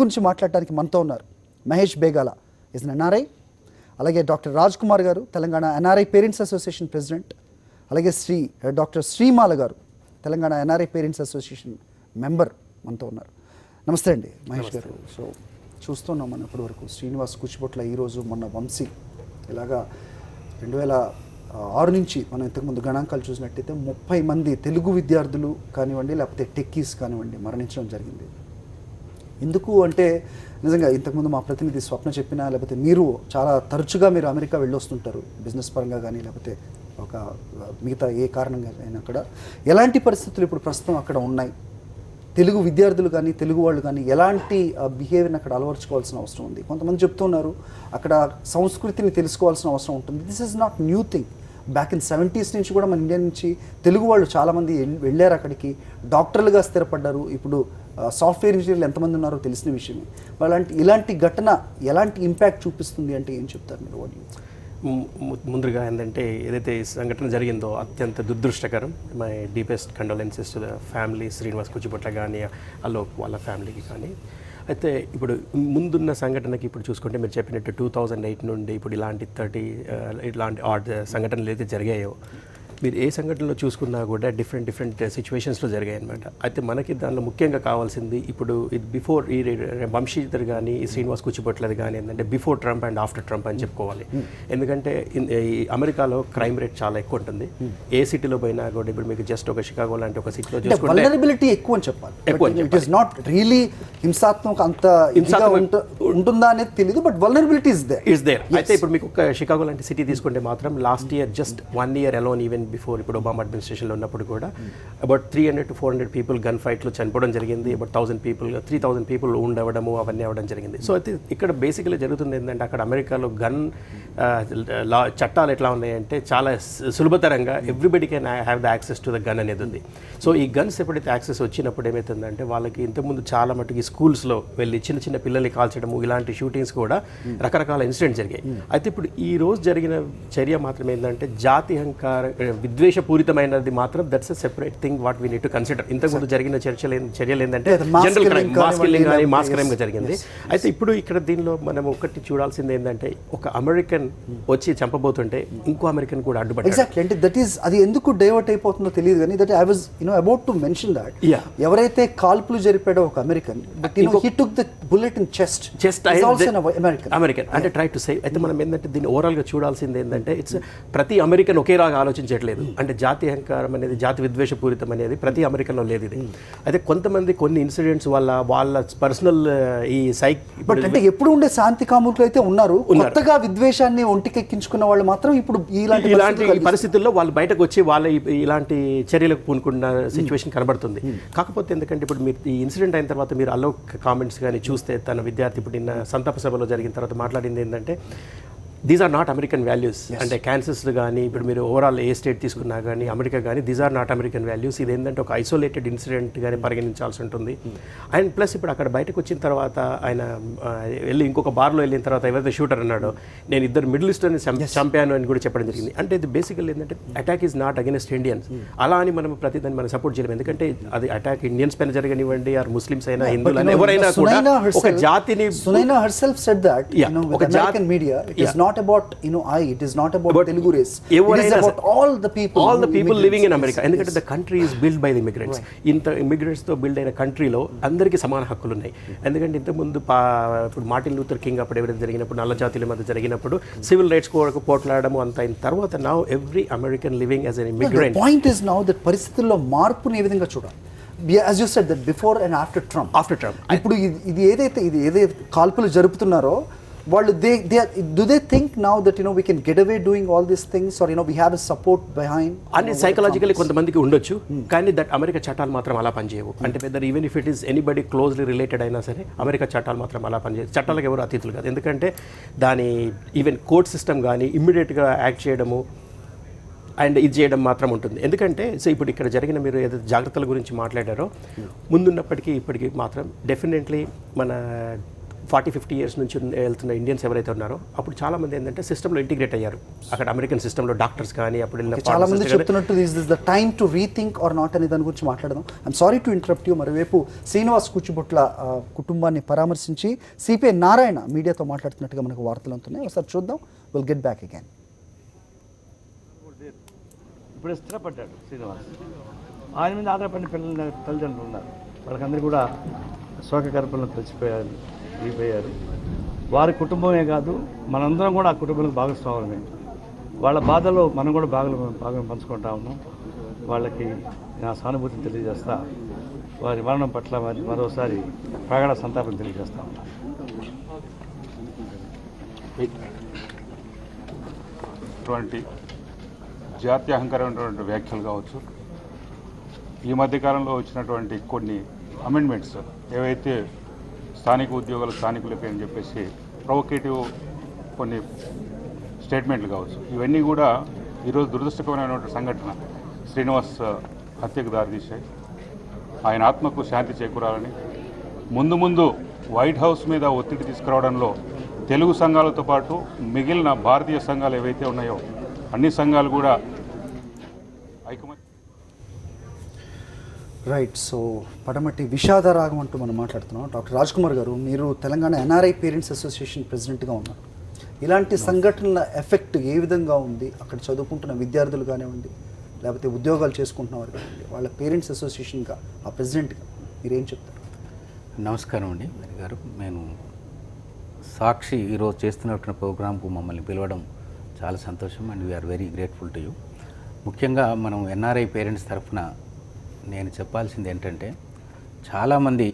గురించి మాట్లాడడానికి మనతో ఉన్నారు మహేష్ బేగాల ఇస్ అన్ ఎన్ఆర్ఐ, అలాగే డాక్టర్ రాజ్ కుమార్ గారు Telangana NRI parents association president, అలాగే డాక్టర్ శ్రీమాల గారు Telangana NRI parents association member మనతో ఉన్నారు. నమస్తే అండి మహేష్ గారు. సో చూస్తున్నాం మనం ఇప్పటివరకు శ్రీనివాస్ కూచిపొట్ల ఈరోజు మొన్న వంశీ ఇలాగా 2006 నుంచి మనం ఇంతకుముందు గణాంకాలు చూసినట్టయితే 30 మంది తెలుగు విద్యార్థులు కానివ్వండి లేకపోతే టెక్కీస్ కానివ్వండి మరణించడం జరిగింది. ఎందుకు అంటే నిజంగా ఇంతకుముందు మా ప్రతినిధి స్వప్న చెప్పినా లేకపోతే మీరు చాలా తరచుగా మీరు అమెరికా వెళ్ళొస్తుంటారు బిజినెస్ పరంగా కానీ లేకపోతే ఒక మిగతా ఏ కారణంగా అయినా అక్కడ ఎలాంటి పరిస్థితులు ఇప్పుడు ప్రస్తుతం అక్కడ ఉన్నాయి, తెలుగు విద్యార్థులు కానీ తెలుగు వాళ్ళు కానీ ఎలాంటి బిహేవియర్ని అక్కడ అలవర్చుకోవాల్సిన అవసరం ఉంది. కొంతమంది చెప్తున్నారు అక్కడ సంస్కృతిని తెలుసుకోవాల్సిన అవసరం ఉంటుంది. This is not new thing. Back in 70s నుంచి కూడా మన ఇండియా నుంచి తెలుగు వాళ్ళు చాలామంది వెళ్ళారు అక్కడికి, డాక్టర్లుగా స్థిరపడ్డారు. ఇప్పుడు సాఫ్ట్వేర్ ఇంజనీర్లు ఎంతమంది ఉన్నారో తెలిసిన విషయమే. ఇలాంటి ఘటన ఎలాంటి ఇంపాక్ట్ చూపిస్తుంది అంటే ఏం చెప్తారు మీరు? ముందుగా ఏంటంటే ఏదైతే ఈ సంఘటన జరిగిందో అత్యంత దురదృష్టకరం. My deepest condolences to the family, Srinivas Kuchibhotla కానీ అలోక్ వాళ్ళ ఫ్యామిలీకి కానీ. అయితే ఇప్పుడు ముందున్న సంఘటనకి ఇప్పుడు చూసుకుంటే మీరు చెప్పినట్టు 2008 నుండి ఇప్పుడు ఇలాంటి సంఘటనలు అయితే జరిగాయో మీరు ఏ సంఘటనలో చూసుకున్నా కూడా డిఫరెంట్ సిచ్యువేషన్స్లో జరిగాయి అనమాట. అయితే మనకి దానిలో ముఖ్యంగా కావాల్సింది ఇప్పుడు ఇది బిఫోర్ ఈ వంశీధర్ కానీ ఈ శ్రీనివాస్ కూచిపొట్లది కానీ ఏంటంటే before Trump and after Trump అని చెప్పుకోవాలి. ఎందుకంటే ఈ అమెరికాలో క్రైమ్ రేట్ చాలా ఎక్కువ ఉంటుంది. ఏ సిటీలో పోయినా కూడా ఇప్పుడు మీకు జస్ట్ ఒక షికాగో లాంటి ఒక సిటీలో చూసుకుంటే వల్నరబిలిటీ ఎక్కువ అని చెప్పాలి. ఇట్ ఇస్ నాట్ రియలీ హింసాత్మక అంత ఉంటుందా అనేది తెలియదు, బట్ వల్నరబిలిటీ ఇస్ దేర్. అయితే ఇప్పుడు మీకు ఒక షికాగో లాంటి సిటీ తీసుకుంటే మాత్రం last year just 1 year alone even before ఇప్పుడు ఒబామా అడ్మినిస్ట్రేషన్లో ఉన్నప్పుడు కూడా అబౌట్ 300 to 400 పీపుల్ గన్ ఫైట్లో చనిపోవడం జరిగింది. అబౌట్ 3,000 పీపుల్ ఉండవడము అవన్నీ అవ్వడం జరిగింది. సో అయితే ఇక్కడ బేసికలీ జరుగుతుంది ఏంటంటే అక్కడ అమెరికాలో గన్ చట్టాలు ఎట్లా ఉన్నాయంటే చాలా సులభతరంగా everybody can have the access to the gun అనేది ఉంది. సో ఈ గన్స్ ఎప్పుడైతే యాక్సెస్ వచ్చినప్పుడు ఏమవుతుందంటే వాళ్ళకి ఇంతకుముందు చాలా మటుకు స్కూల్స్లో వెళ్ళి చిన్న పిల్లల్ని కాల్చడము ఇలాంటి షూటింగ్స్ కూడా రకరకాల ఇన్సిడెంట్స్ జరిగాయి. అయితే ఇప్పుడు ఈ రోజు జరిగిన చర్య మాత్రం ఏంటంటే జాతిహంకార విద్వేషపూరితమైనది మాత్రం that's a separate thing what we need to consider. ఇంతకుముందు జరిగిన చర్యలు ఏంటంటే జనరల్ క్రైమ్, మాస్ కిల్లింగ్ కానీ మాస్ క్రైమ్ గా జరిగింది. అయితే ఇప్పుడు ఇక్కడ దీనిలో మనం ఒకటి చూడాల్సింది ఏంటంటే ఒక అమెరికన్ వచ్చి చంపబోతుంటే ఇంకో అమెరికన్ కూడా అడ్డుపడ్డాడు. ఎగ్జాక్ట్లీ. అంటే దట్ ఈస్ అది ఎందుకు డైవర్ట్ అయిపోతుందో తెలియదు కానీ that I was about to mention that ఎవరైతే కాల్పులు జరిపాడో ఒక American but he took the bullet in chest American అంటే ట్రై టు సేవ్. అయితే మనం ఏంటంటే దీన్ని ఓవరాల్ గా చూడాల్సింది ఏంటంటే ఇట్స్ ప్రతి అమెరికన్ ఒకేలాగా ఆలోచించట్లేదు. అంటే జాతి అహంకారం అనేది జాతి విద్వేషపూరితం అనేది ప్రతి అమెరికన్లో లేదు. ఇది అయితే కొంతమంది కొన్ని ఇన్సిడెంట్స్ వల్ల వాళ్ళ పర్సనల్ ఈ బట్ అంటే ఎప్పుడు ఉండే శాంతి కాముకులు అయితే ఉన్నారు. కొత్తగా విద్వేషాన్ని ఒంటికెక్కించుకున్న వాళ్ళు మాత్రం ఇప్పుడు ఇలాంటి పరిస్థితుల్లో వాళ్ళు బయటకు వచ్చి వాళ్ళ ఇలాంటి చర్యలకు పూనుకున్న సిచ్యువేషన్ కనబడుతుంది. కాకపోతే ఎందుకంటే ఇప్పుడు మీరు ఈ ఇన్సిడెంట్ అయిన తర్వాత మీరు అలోక్ కామెంట్స్ కానీ చూస్తే తన విద్యార్థి ఇప్పుడు నిన్న సంతాప సభలో జరిగిన తర్వాత మాట్లాడింది ఏంటంటే these are not American values. అంటే క్యాన్సర్స్ కానీ ఇప్పుడు మీరు ఓవరాల్ ఏ స్టేట్ తీసుకున్నా కానీ అమెరికా కానీ these are not American values. ఇది ఏంటంటే ఒక ఐసోలేటెడ్ ఇన్సిడెంట్ కానీ పరిగణించాల్సి ఉంటుంది. అండ్ ప్లస్ ఇప్పుడు అక్కడ బయటకు వచ్చిన తర్వాత ఆయన వెళ్ళి ఇంకొక బార్లో వెళ్ళిన తర్వాత ఎవరైతే షూటర్ అన్నాడో నేను 2 మిడిల్ ఈస్టర్ని చంపాను అని కూడా చెప్పడం జరిగింది. అంటే ఇది బేసికల్ ఏంటంటే attack is not against Indians. అలా అని మనం ప్రతిదాన్ని మనం సపోర్ట్ చేయలేము. ఎందుకంటే అది అటాక్ ఇండియన్స్ పైన జరగనివ్వండి ఆర్ ముస్లిమ్స్ అయినా హిందువులు అయినా ఎవరైనా కూడా ఒక జాతిని ఒక జాతి media not about it is not about Telugu race, it is about all the people living in America. ఎందుకంటే the country is built by the immigrants. ఇంత immigrants తో బిల్డ్ అయిన కంట్రీలో అందరికీ సమాన హక్కులు ఉన్నాయి. ఎందుకంటే ఇంతకుముందు ఇప్పుడు మార్టిన్ లూథర్ కింగ్ అప్పుడు ఎవరైతే జరిగినప్పుడు నల్ల జాతీయుల మధ్య జరిగినప్పుడు సివిల్ రైట్స్ కొరకు పోట్లాడము అంత అయిన తర్వాత now every American living as an immigrant. The point is now that పరిస్థితుల్లో మార్పుని ఏ విధంగా చూడాలి? As you said that before and after Trump. ఇప్పుడు ఇది ఏదైతే కాల్పులు జరుపుతున్నారో వాళ్ళు do they think now that we can get away doing all these things or we have a support behind? అంటే సైకలాజికల్లీ కొంతమందికి ఉండొచ్చు, కానీ దట్ అమెరికా చట్టాలు మాత్రం అలా పనిచేయవు. అంటే whether even if it is anybody closely related అయినా సరే అమెరికా చట్టాలు మాత్రం అలా పనిచేయవు. చట్టాలకు ఎవరు అతీతులు కాదు. ఎందుకంటే దాని ఈవెన్ కోర్ట్ సిస్టమ్ కానీ ఇమ్మీడియట్గా యాక్ట్ చేయడము అండ్ ఇది చేయడం మాత్రం ఉంటుంది. ఎందుకంటే సో ఇప్పుడు ఇక్కడ జరిగిన మీరు ఏదైతే జాగ్రత్తల గురించి మాట్లాడారో ముందున్నప్పటికీ ఇప్పటికీ మాత్రం డెఫినెట్లీ మన 40-50 ఇయర్స్ నుంచి వెళ్తున్న ఇండియన్స్ ఎవరైతే ఉన్నారో అప్పుడు చాలా మంది ఏంటంటే సిస్టంలో ఇంటిగ్రేట్ అయ్యారు. అక్కడ అమెరికన్ సిస్టంలో డాక్టర్స్ కానీ అప్పుడు వెళ్ళిన చాలా మంది చెప్తున్నట్టు this is the time to rethink or not అనే దాని గురించి మాట్లాడదాం. I'm sorry to interrupt you. మరోవైపు శ్రీనివాస్ కూచిబొట్ల కుటుంబాన్ని పరామర్శించి సిపిఐ నారాయణ మీడియాతో మాట్లాడుతున్నట్టుగా మనకు వార్తలు అందుతున్నాయి. ఒకసారి చూద్దాం. Will get back again. ఇప్పుడు స్థిరపడ్డాడు శ్రీనివాస్. ఆయన మీద ఆధారపడిన తల్లిదండ్రులు ఉన్నారు. వాళ్ళకందరూ కూడా శోకకర్పణలు కలిసిపోయారు, అయిపోయారు. వారి కుటుంబమే కాదు, మనందరం కూడా ఆ కుటుంబంలో భాగస్వాములమే. వాళ్ళ బాధలో మనం కూడా భాగం పంచుకుంటా ఉన్నాం. వాళ్ళకి నా సానుభూతిని తెలియజేస్తా, వారి మరణం పట్ల మరోసారి ప్రగాఢ సంతాపం తెలియజేస్తా ఉన్నాం. ఇటువంటి జాతీయ అహంకారమైనటువంటి వ్యాఖ్యలు కావచ్చు, ఈ మధ్యకాలంలో వచ్చినటువంటి కొన్ని అమెండ్మెంట్స్ ఏవైతే స్థానిక ఉద్యోగాలు స్థానికులకి అని చెప్పేసి ప్రొవోకేటివ్ కొన్ని స్టేట్మెంట్లు కావచ్చు, ఇవన్నీ కూడా ఈరోజు దురదృష్టకరమైనటువంటి సంఘటన శ్రీనివాస్ హత్యకు దారితీశాయి. ఆయన ఆత్మకు శాంతి చేకూరాలని, ముందు వైట్ హౌస్ మీద ఒత్తిడి తీసుకురావడంలో తెలుగు సంఘాలతో పాటు మిగిలిన భారతీయ సంఘాలు ఏవైతే ఉన్నాయో అన్ని సంఘాలు కూడా ఐకమత్యం. రైట్. సో పడమటి విషాద రాగం అంటూ మనం మాట్లాడుతున్నాం. డాక్టర్ రాజ్ కుమార్ గారు, మీరు తెలంగాణ ఎన్ఆర్ఐ పేరెంట్స్ అసోసియేషన్ ప్రెసిడెంట్గా ఉన్నారు. ఇలాంటి సంఘటనల ఎఫెక్ట్ ఏ విధంగా ఉంది అక్కడ చదువుకుంటున్న విద్యార్థులు కానివ్వండి, లేకపోతే ఉద్యోగాలు చేసుకుంటున్న వారు కానివ్వండి, వాళ్ళ పేరెంట్స్ అసోసియేషన్గా ఆ ప్రెసిడెంట్గా మీరేం చెప్తారు? నమస్కారం అండి మరి గారు. నేను సాక్షి ఈరోజు చేస్తున్నటువంటి ప్రోగ్రాంకు మమ్మల్ని పిలవడం చాలా సంతోషం and we are very grateful to you. ముఖ్యంగా మనం ఎన్ఆర్ఐ పేరెంట్స్ తరఫున నేను చెప్పాల్సింది ఏంటంటే, చాలామంది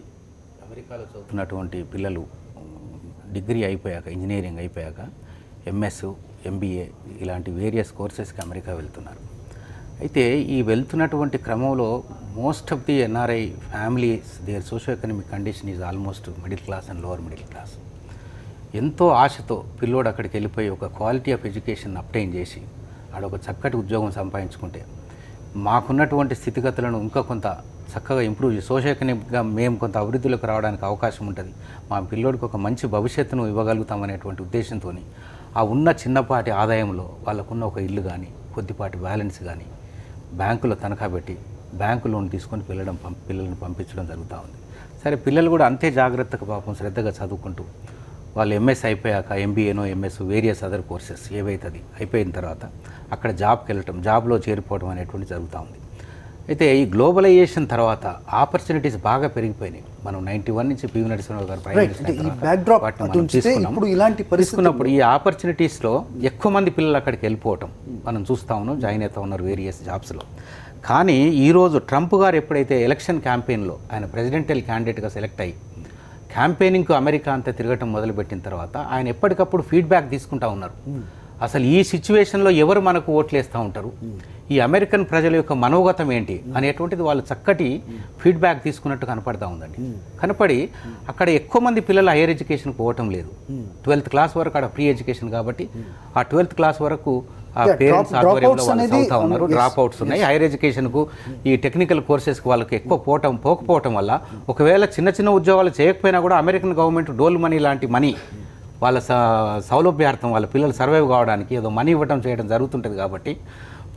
అమెరికాలో చదువుతున్నటువంటి పిల్లలు డిగ్రీ అయిపోయాక, ఇంజనీరింగ్ అయిపోయాక ఎంఎస్, ఎంబీఏ ఇలాంటి వేరియస్ కోర్సెస్కి అమెరికా వెళ్తున్నారు. అయితే ఈ వెళ్తున్నటువంటి క్రమంలో most of the NRI families their socio economic condition is almost middle class and lower middle class. ఎంతో ఆశతో పిల్లోడు అక్కడికి వెళ్ళిపోయి ఒక క్వాలిటీ ఆఫ్ ఎడ్యుకేషన్ అప్టైన్ చేసి ఆడొక చక్కటి ఉద్యోగం సంపాదించుకుంటే మాకున్నటువంటి స్థితిగతులను ఇంకా కొంత చక్కగా ఇంప్రూవ్ చేసి సోషల్ ఎకనామిక్గా మేము కొంత అభివృద్ధిలోకి రావడానికి అవకాశం ఉంటుంది, మా పిల్లోడికి ఒక మంచి భవిష్యత్తును ఇవ్వగలుగుతామనేటువంటి ఉద్దేశంతో ఆ ఉన్న చిన్నపాటి ఆదాయంలో వాళ్ళకున్న ఒక ఇల్లు కానీ కొద్దిపాటి బ్యాలెన్స్ కానీ బ్యాంకులో తనఖా పెట్టి బ్యాంకు లోన్ తీసుకొని పిల్లలను పంపించడం జరుగుతూ ఉంది. సరే, పిల్లలు కూడా అంతే జాగ్రత్తగా పాపం శ్రద్ధగా చదువుకుంటూ వాళ్ళు ఎంఎస్ అయిపోయాక ఎంబీఏనో ఎంఎస్ వేరియస్ అదర్ కోర్సెస్ ఏవైతే అది అయిపోయిన తర్వాత అక్కడ జాబ్కి వెళ్ళటం, జాబ్లో చేరిపోవడం అనేటువంటి జరుగుతూ ఉంది. అయితే ఈ గ్లోబలైజేషన్ తర్వాత ఆపర్చునిటీస్ బాగా పెరిగిపోయినాయి. మనం 91 నుంచి పివి నరసింహరావు గారు తీసుకున్నప్పుడు ఈ ఆపర్చునిటీస్లో ఎక్కువ మంది పిల్లలు అక్కడికి వెళ్ళిపోవటం మనం చూస్తూ ఉన్నాం, జాయిన్ అవుతూ ఉన్నారు వేరియస్ జాబ్స్లో. కానీ ఈరోజు ట్రంప్ గారు ఎప్పుడైతే ఎలక్షన్ క్యాంపెయిన్లో ఆయన ప్రెసిడెంటియల్ క్యాండిడేట్గా సెలెక్ట్ అయ్యి క్యాంపెయినింగ్కు అమెరికా అంతా తిరగటం మొదలుపెట్టిన తర్వాత ఆయన ఎప్పటికప్పుడు ఫీడ్బ్యాక్ తీసుకుంటూ ఉన్నారు. అసలు ఈ సిచ్యువేషన్లో ఎవరు మనకు ఓట్లు వేస్తూ ఉంటారు, ఈ అమెరికన్ ప్రజల యొక్క మనోగతం ఏంటి అనేటువంటిది వాళ్ళు చక్కటి ఫీడ్బ్యాక్ తీసుకున్నట్టు కనపడతా ఉందండి. కనపడి అక్కడ ఎక్కువ మంది పిల్లలు హైయర్ ఎడ్యుకేషన్కి పోవటం లేదు. 12th క్లాస్ వరకు అక్కడ ప్రీ ఎడ్యుకేషన్ కాబట్టి ఆ 12th క్లాస్ వరకు ఆ పేరెంట్స్ ఆధ్వర్యంలో వాళ్ళు చదువుతూ ఉన్నారు. డ్రాప్ అవుట్స్ ఉన్నాయి. హైయర్ ఎడ్యుకేషన్కు ఈ టెక్నికల్ కోర్సెస్కి వాళ్ళకి ఎక్కువ పోకపోవటం వల్ల ఒకవేళ చిన్న ఉద్యోగాలు చేయకపోయినా కూడా అమెరికన్ గవర్నమెంట్ డోల్ మనీ లాంటి మనీ వాళ్ళ సౌలభ్యార్థం వాళ్ళ పిల్లలు సర్వైవ్ కావడానికి ఏదో మనీ ఇవ్వటం చేయడం జరుగుతుంటుంది. కాబట్టి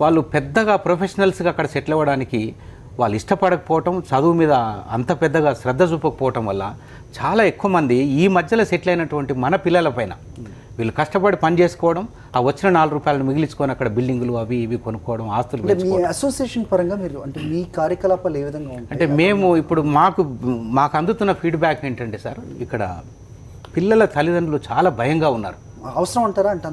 వాళ్ళు పెద్దగా ప్రొఫెషనల్స్గా అక్కడ సెటిల్ అవ్వడానికి వాళ్ళు ఇష్టపడకపోవటం, చదువు మీద అంత పెద్దగా శ్రద్ధ చూపకపోవటం వల్ల చాలా ఎక్కువ మంది ఈ మధ్యలో సెటిల్ అయినటువంటి మన పిల్లల పైన వీళ్ళు కష్టపడి పని చేసుకోవడం, ఆ వచ్చిన 4 రూపాయలను మిగిలించుకొని అక్కడ బిల్డింగులు అవి ఇవి కొనుక్కోవడం, ఆస్తులు పెంచుకోవడం. అసోసియేషన్ పరంగా మీరు అంటే మీ కార్యకలాపాలు ఏ విధంగా ఉంటాయి? అంటే మేము ఇప్పుడు మాకు అందుతున్న ఫీడ్బ్యాక్ ఏంటంటే సార్, ఇక్కడ పిల్లల తల్లిదండ్రులు చాలా భయంగా ఉన్నారు. అవసరం అంటారా? అంటే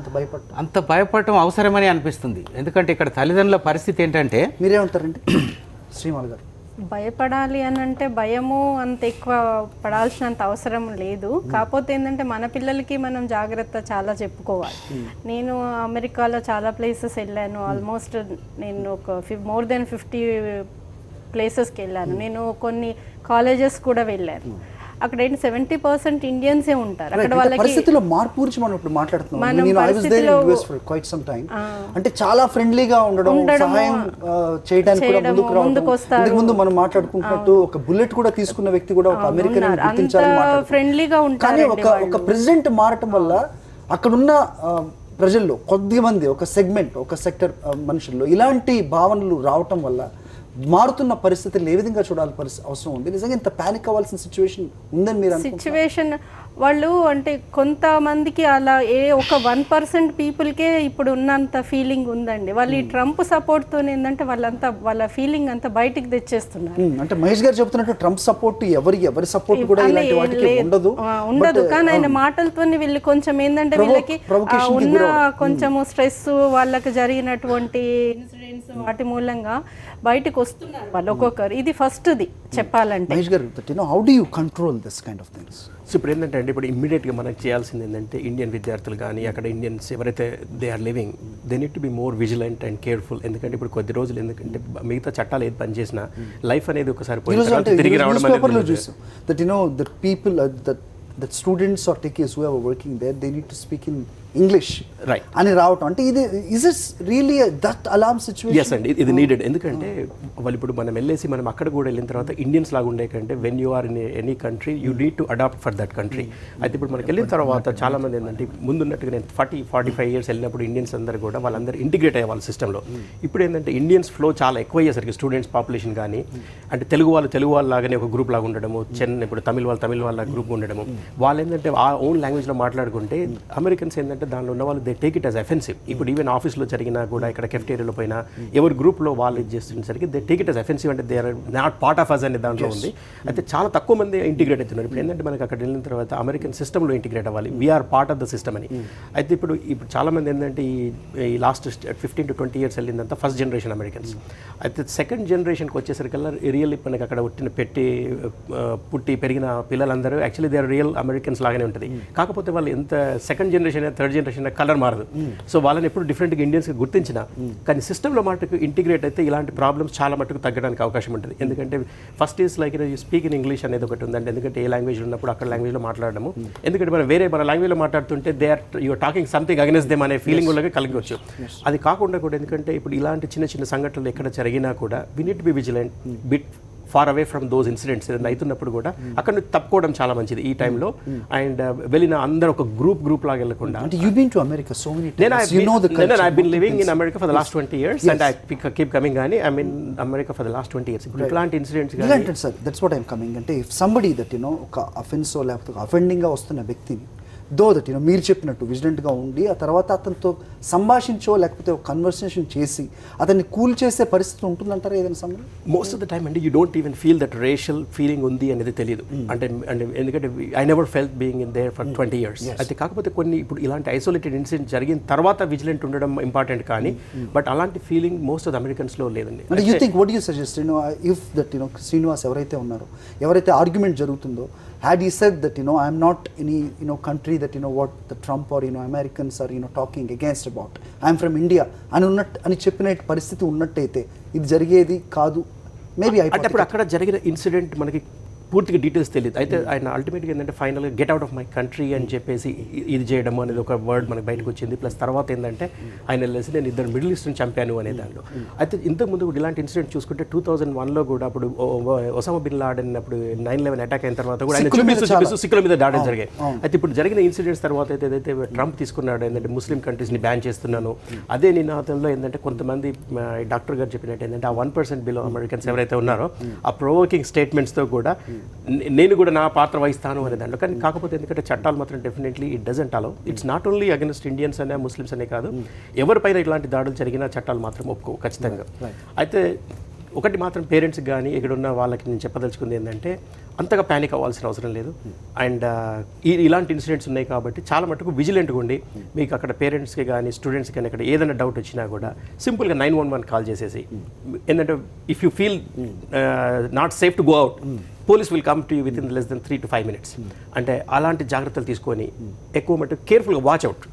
అంత భయపడటం అవసరమని అనిపిస్తుంది. ఎందుకంటే ఇక్కడ తల్లిదండ్రుల పరిస్థితి ఏంటంటే, మీరేమంటారండి శ్రీమాల్ గారు? భయపడాలి అని అంటే భయము అంత ఎక్కువ పడాల్సినంత అవసరం లేదు. కాకపోతే ఏంటంటే మన పిల్లలకి మనం జాగ్రత్త చాలా చెప్పుకోవాలి. నేను అమెరికాలో చాలా ప్లేసెస్ వెళ్ళాను. ఆల్మోస్ట్ నేను ఒక మోర్ దెన్ 50 ప్లేసెస్కి వెళ్ళాను. నేను కొన్ని కాలేజెస్ కూడా వెళ్ళాను. అక్కడ ఏంటి 70% ఇండియన్సే ఉంటారు అక్కడ Right. అంటే వాళ్ళకి పరిస్థితిలో మార్పు గురించి మనం ఇప్పుడు మాట్లాడుతున్నాం. మనం నేను I was there in పరిస్థితిలో- US for quite some time. అంటే చాలా ఫ్రెండ్లీగా ఉండడం, సహాయం చేయడానికి కూడా ముందుకు రావడం. ముందుకు వస్తారు. ఇంతకు ముందు మనం మాట్లాడుకుంటున్నట్టు ఒక బుల్లెట్ కూడా తీసుకున్న వ్యక్తి కూడా ఒక అమెరికన్ ఉన్నారు. గుర్తించాలని అంత మాట్లాడుతున్నారు. ఫ్రెండ్లీగా కానీ ఉంటారు ఒక ప్రెసిడెంట్ మారటం వల్ల అక్కడున్న ప్రజల్లో కొద్ది మంది ఒక సెగ్మెంట్ ఒక సెక్టర్ మనుషుల్లో ఇలాంటి భావనలు రావటం వల్ల మారుతున్న పరిస్థితులు ఏ విధంగా చూడాలి అవసరం ఉంది. నిజంగా ఇంత పానిక్ అవ్వాల్సిన సిచ్యువేషన్ ఉందని మీరు అనుకుంటున్నారా? సిచ్యువేషన్ వాళ్ళు అంటే కొంతమందికి అలా ఒక 1% పీపుల్కే ఇప్పుడు ఉన్నంత ఫీలింగ్ ఉందండి. వాళ్ళు ఈ ట్రంప్ సపోర్ట్తో ఏంటంటే వాళ్ళ ఫీలింగ్ అంతా బయటికి తెచ్చేస్తున్నారు. అంటే మహేష్ గారు చెప్తున్నట్టు ట్రంప్ సపోర్ట్ ఎవరి సపోర్ట్ కూడా ఇలాంటి వాటికి ఉండదు. కానీ ఆయన మాటలతో వీళ్ళు కొంచెం ఏంటంటే వీళ్ళకి ఉన్న కొంచెము స్ట్రెస్ వాళ్ళకి జరిగినటువంటి ఇన్సిడెంట్స్ వాటి మూలంగా బయటకు వస్తున్నారు వాళ్ళు ఒక్కొక్కరు. ఇది ఫస్ట్ది చెప్పాలంటే. మహేష్ గారు, how do you control this kind of things? So ఇప్పుడు ఏంటంటే అండి, ఇప్పుడు ఇమ్మీడియట్గా మనకు చేయాల్సింది ఏంటంటే ఇండియన్ విద్యార్థులు కానీ అక్కడ ఇండియన్స్ ఎవరైతే they are living they need to be more vigilant and careful. ఎందుకంటే ఇప్పుడు కొద్ది రోజులు ఎందుకంటే మిగతా చట్టాలు ఏది పనిచేసినా లైఫ్ అనేది ఒకసారి పోయిన తర్వాత తిరిగి రావడం అనేది that people that students or techies who are working there, they need to speak in English Right. అని రావటం అంటే ఇది is this really that alarm situation? Yes అండి, ఇది నీడెడ్. ఎందుకంటే వాళ్ళు ఇప్పుడు మనం వెళ్ళేసి మనం అక్కడ కూడా వెళ్ళిన తర్వాత ఇండియన్స్ లాగా ఉండే కంటే when you are in any country you need to adapt for that country. అయితే ఇప్పుడు మనకి వెళ్ళిన తర్వాత చాలా మంది ఏంటంటే ముందున్నట్టుగా నేను 40-45 ఇయర్స్ వెళ్ళినప్పుడు ఇండియన్స్ అందరూ కూడా వాళ్ళందరూ ఇంటిగ్రేట్ అయ్యే వాళ్ళ సిస్టంలో. ఇప్పుడు ఏంటంటే ఇండియన్స్ ఫ్లో చాలా ఎక్కువ అయ్యేసరికి స్టూడెంట్స్ పాపులేషన్ కానీ అంటే తెలుగు వాళ్ళు లాగానే ఒక గ్రూప్ లాగా ఉండడము, ఇప్పుడు తమిళ వాళ్ళ గ్రూప్ ఉండడము, వాళ్ళు ఏంటంటే ఆ ఓన్ లాంగ్వేజ్లో మాట్లాడుకుంటే అమెరికన్స్ ఏంటంటే దానిలో ఉన్న వాళ్ళు they take it as offensive. ఇప్పుడు ఈవెన్ ఆఫీస్లో జరిగినా కూడా ఇక్కడ కెఫ్టేరియాలో పోయినా ఎవరి గ్రూప్లో వాళ్ళు ఇది చేస్తున్నసరికి they take it as offensive అంటే they are not part of us అనే దాంట్లో ఉంది. అయితే చాలా తక్కువ మంది ఇంటిగ్రేట్ అవుతున్నారు. ఇప్పుడు ఏంటంటే మనకి అక్కడ వెళ్ళిన తర్వాత అమెరికన్ సిస్టంలో ఇంటిగ్రేట్ అవ్వాలి, we are part of the system అని. అయితే ఇప్పుడు చాలా మంది ఏంటంటే ఈ లాస్ట్ 15 to 20 ఇయర్స్ వెళ్ళిందంతా ఫస్ట్ జనరేషన్ అమెరికన్స్. అయితే సెకండ్ జనరేషన్కి వచ్చేసరికల్లా రియల్లీ మనకి అక్కడ పుట్టి పెరిగిన పిల్లలందరూ actually they are real Americans లాగానే ఉంటుంది. కాకపోతే వాళ్ళు ఎంత second generation third generation colour మారదు. సో వాళ్ళని ఎప్పుడు డిఫరెంట్గా ఇండియన్స్కి గుర్తించిన కానీ సిస్టంలో మటుకు ఇంటిగ్రేట్ అయితే ఇలాంటి ప్రాబ్లమ్స్ చాలా మటుకు తగ్గడానికి అవకాశం ఉంటుంది. ఎందుకంటే first is like you speak in English అనేది ఒకటి ఉందండి. ఎందుకంటే ఏ లాంగ్వేజ్ ఉన్నప్పుడు అక్కడ లాంగ్వేజ్లో మాట్లాడము. ఎందుకంటే మన లాంగ్వేజ్లో మాట్లాడుతుంటే they are you're talking something against them అనే ఫీలింగ్ కూడా కలిగవచ్చు. అది కాకుండా కూడా ఎందుకంటే ఇప్పుడు ఇలాంటి చిన్న చిన్న సంఘటనలు ఎక్కడ జరిగినా కూడా we need to be vigilant bit far away from those incidents. ఏదైనా అవుతున్నప్పుడు కూడా అక్కడ నుంచి తప్పుకోవడం చాలా మంచిది ఈ టైంలో. అండ్ వెళ్ళిన అందరూ ఒక గ్రూప్ లాగా వెళ్ళకుండా. అంటే you been to America so many times, you know the culture. I've been living in America for the last 20 years and I keep coming కానీ I'm in America for the last 20 years. ఇప్పుడు ఇలాంటి incidents కానీ ఇలాంటి sir that's what I'm coming అంటే if somebody that ఒక offence లేకపోతే అఫెండింగ్గా వస్తున్న వ్యక్తిని దో దట్ మీరు చెప్పినట్టు విజిలెంట్గా ఉండి ఆ తర్వాత అతనితో సంభాషించో లేకపోతే ఒక కన్వర్సేషన్ చేసి అతన్ని కూల్ చేసే పరిస్థితి ఉంటుందంటారా ఏదైనా సమయం? మోస్ట్ ఆఫ్ ద టైమ్ అండి you don't even feel that racial feeling ఉంది అనేది తెలియదు. అంటే ఎందుకంటే I never felt being in there for 20 years. అయితే కాకపోతే కొన్ని ఇప్పుడు ఇలాంటి ఐసోలేటెడ్ ఇన్సిడెంట్ జరిగిన తర్వాత విజిలెంట్ ఉండడం ఇంపార్టెంట్ కానీ బట్ అలాంటి ఫీలింగ్ మోస్ట్ ఆఫ్ ద అమెరికన్స్లో లేదండి. అంటే you think what you suggest if that Srinivas ఎవరైతే ఉన్నారో ఎవరైతే ఆర్గ్యుమెంట్ జరుగుతుందో had he said that I am not any country that what the Trump or Americans are talking against about, I am from India అని చెప్పిన పరిస్థితి ఉన్నట్టయితే ఇది జరిగేది కాదు మేబీ. అంటే అప్పుడు అక్కడ జరిగిన ఇన్సిడెంట్ మనకి పూర్తిగా డీటెయిల్స్ తెలియదు. అయితే ఆయన అల్టిమేట్గా ఏంటంటే ఫైనల్గా get out of my country అని చెప్పేసి ఇది చేయడం అనేది ఒక వర్డ్ మనకి బయటకు వచ్చింది. ప్లస్ తర్వాత ఏంటంటే ఆయన వెళ్ళేసి నేను 2 మిడిల్ ఈస్ట్ని చంపాను అనే దాంట్లో. అయితే ఇంతకుముందు కూడా ఇలాంటి ఇన్సిడెంట్ చూసుకుంటే 2001లో కూడా అప్పుడు ఒసామా బిన్ లాడెన్ అప్పుడు 9/11 అటాక్ అయిన తర్వాత కూడా ఆయన చూపిస్తూ సిక్కుల మీద దాడులు జరిగాయి. అయితే ఇప్పుడు జరిగిన ఇన్సిడెంట్స్ తర్వాత ఏదైతే ట్రంప్ తీసుకున్నాడు ఏంటంటే ముస్లిం కంట్రీస్ని బ్యాన్ చేస్తున్నాను అదే నినాదంలో ఏంటంటే కొంతమంది డాక్టర్ గారు చెప్పినట్టు ఏంటంటే ఆ 1% బిలో అమెరికన్స్ ఎవరైతే ఉన్నారో ఆ ప్రొవోకింగ్ స్టేట్మెంట్స్తో కూడా నేను కూడా నా పాత్ర వహిస్తాను అనే దాంట్లో. కానీ కాకపోతే ఎందుకంటే చట్టాలు మాత్రం definitely it doesn't allow. It's not only against Indians అనే ముస్లిమ్స్ అనే కాదు, ఎవరిపైన ఇలాంటి దాడులు జరిగినా చట్టాలు మాత్రం ఒప్పుకో ఖచ్చితంగా. అయితే ఒకటి మాత్రం పేరెంట్స్కి కానీ ఇక్కడ ఉన్న వాళ్ళకి నేను చెప్పదలుచుకుంది ఏంటంటే అంతగా ప్యానిక్ అవ్వాల్సిన అవసరం లేదు. అండ్ ఇలాంటి ఇన్సిడెంట్స్ ఉన్నాయి కాబట్టి చాలా మటుకు విజిలెంట్గా ఉండి మీకు అక్కడ పేరెంట్స్కి కానీ స్టూడెంట్స్కి కానీ అక్కడ ఏదైనా డౌట్ వచ్చినా కూడా సింపుల్గా 911 కాల్ చేసేసి ఏంటంటే if you feel not safe to go out police will come to you with in less than 3 to 5 minutes. అంటే అలాంటి జాగ్రత్తలు తీసుకొని ఎక్కువ మటు కేర్ఫుల్గా watch out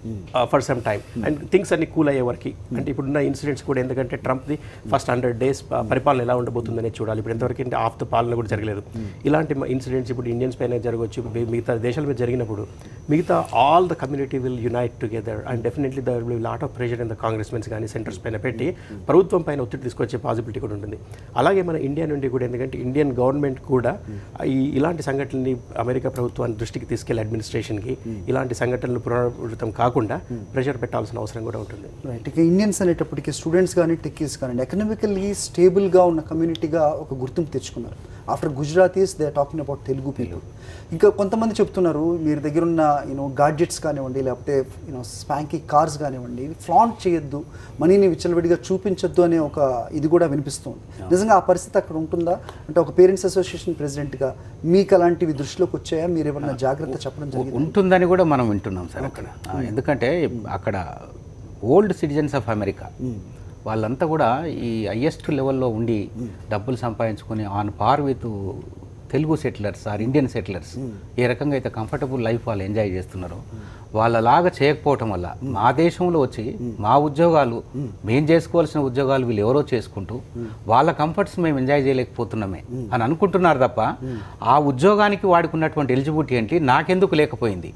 for some time and things అన్ని కూల్ అయ్యే వరకు. అంటే ఇప్పుడున్న ఇన్సిడెంట్స్ కూడా ఎందుకంటే ట్రంప్ది ఫస్ట్ 100 days పరిపాలన ఎలా ఉండబోతుందనే చూడాలి. ఇప్పుడు ఎంతవరకు అంటే ఆఫ్ ద పాలన కూడా జరగలేదు. ఇలాంటి ఇన్సిడెంట్స్ ఇప్పుడు ఇండియన్స్ పైన జరగవచ్చు, మిగతా దేశాల మీద జరిగినప్పుడు మిగతా all the community will unite together and definitely there will lot of pressure in the congressmens కానీ సెంటర్స్ పైన పెట్టి ప్రభుత్వం పైన ఒత్తిడి తీసుకొచ్చే పాసిబిలిటీ కూడా ఉంటుంది. అలాగే మన ఇండియా నుండి కూడా ఎందుకంటే ఇండియన్ గవర్నమెంట్ కూడా ఇలాంటి సంఘటనని అమెరికా ప్రభుత్వాన్ని దృష్టికి తీసుకెళ్లి అడ్మినిస్ట్రేషన్కి ఇలాంటి సంఘటనలు పునరావృతం కాకుండా ప్రెషర్ పెట్టాల్సిన అవసరం కూడా ఉంటుంది. రైట్. ఇక ఇండియన్స్ అనేటప్పటికీ స్టూడెంట్స్ కానీ టెక్కీస్ కానీ ఎకనామికల్లీ స్టేబుల్గా ఉన్న కమ్యూనిటీగా ఒక గుర్తింపు తెచ్చుకున్నారు. After Gujaratis they are talking about Telugu people. ఇంకా కొంతమంది చెప్తున్నారు మీరు దగ్గర ఉన్న గాడ్జెట్స్ కానివ్వండి, లేకపోతే స్పాంకీ కార్స్ కానివ్వండి, ఫ్లాంట్ చేయొద్దు, మనీని విచ్చలవిడిగా చూపించొద్దు అనే ఒక ఇది కూడా వినిపిస్తుంది. నిజంగా ఆ పరిస్థితి అక్కడ ఉంటుందా? అంటే ఒక పేరెంట్స్ అసోసియేషన్ ప్రెసిడెంట్గా మీకు అలాంటివి దృష్టిలోకి వచ్చాయా? మీరు ఏమన్నా జాగ్రత్త చెప్పడం జరిగింది? ఉంటుందని కూడా మనం వింటున్నాం సార్ అక్కడ. ఎందుకంటే అక్కడ ఓల్డ్ సిటిజన్స్ ఆఫ్ అమెరికా వాళ్ళంతా కూడా ఈ హైయెస్ట్ లెవెల్లో ఉండి డబ్బులు సంపాదించుకొని on par with Telugu settlers or Indian settlers ఏ రకంగా అయితే కంఫర్టబుల్ లైఫ్ వాళ్ళు ఎంజాయ్ చేస్తున్నారో వాళ్ళలాగా చేయకపోవటం వల్ల మా దేశంలో వచ్చి మా ఉద్యోగాలు మేము చేసుకోవాల్సిన ఉద్యోగాలు వీళ్ళు ఎవరో చేసుకుంటూ వాళ్ళ కంఫర్ట్స్ మేము ఎంజాయ్ చేయలేకపోతున్నామే అని అనుకుంటున్నారు తప్ప ఆ ఉద్యోగానికి వాడుకున్నటువంటి ఎలిజిబిలిటీ ఏంటి నాకెందుకు లేకపోయింది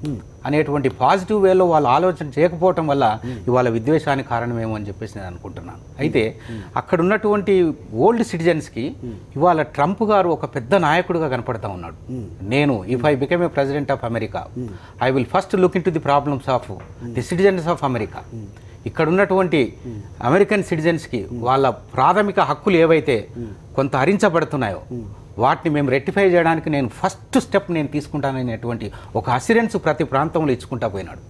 అనేటువంటి పాజిటివ్ వేలో వాళ్ళు ఆలోచన చేయకపోవటం వల్ల ఇవాళ విద్వేషానికి కారణమేమో అని చెప్పేసి నేను అనుకుంటున్నాను. అయితే అక్కడ ఉన్నటువంటి ఓల్డ్ సిటిజన్స్కి ఇవాళ ట్రంప్ గారు ఒక పెద్ద నాయకుడిగా కనపడతా ఉన్నాడు. నేను if I become a president of America I will first look in to the problems of the citizens of America. ఇక్కడ ఉన్నటువంటి అమెరికన్ సిటిజన్స్కి వాళ్ళ ప్రాథమిక హక్కులు ఏవైతే కొంత హరించబడుతున్నాయో వాటిని మేము రెక్టిఫై చేయడానికి నేను ఫస్ట్ స్టెప్ నేను తీసుకుంటాననేటువంటి ఒక అసిరెన్స్ ప్రతి ప్రాంతంలో ఇచ్చుకుంటా పోయినాడు.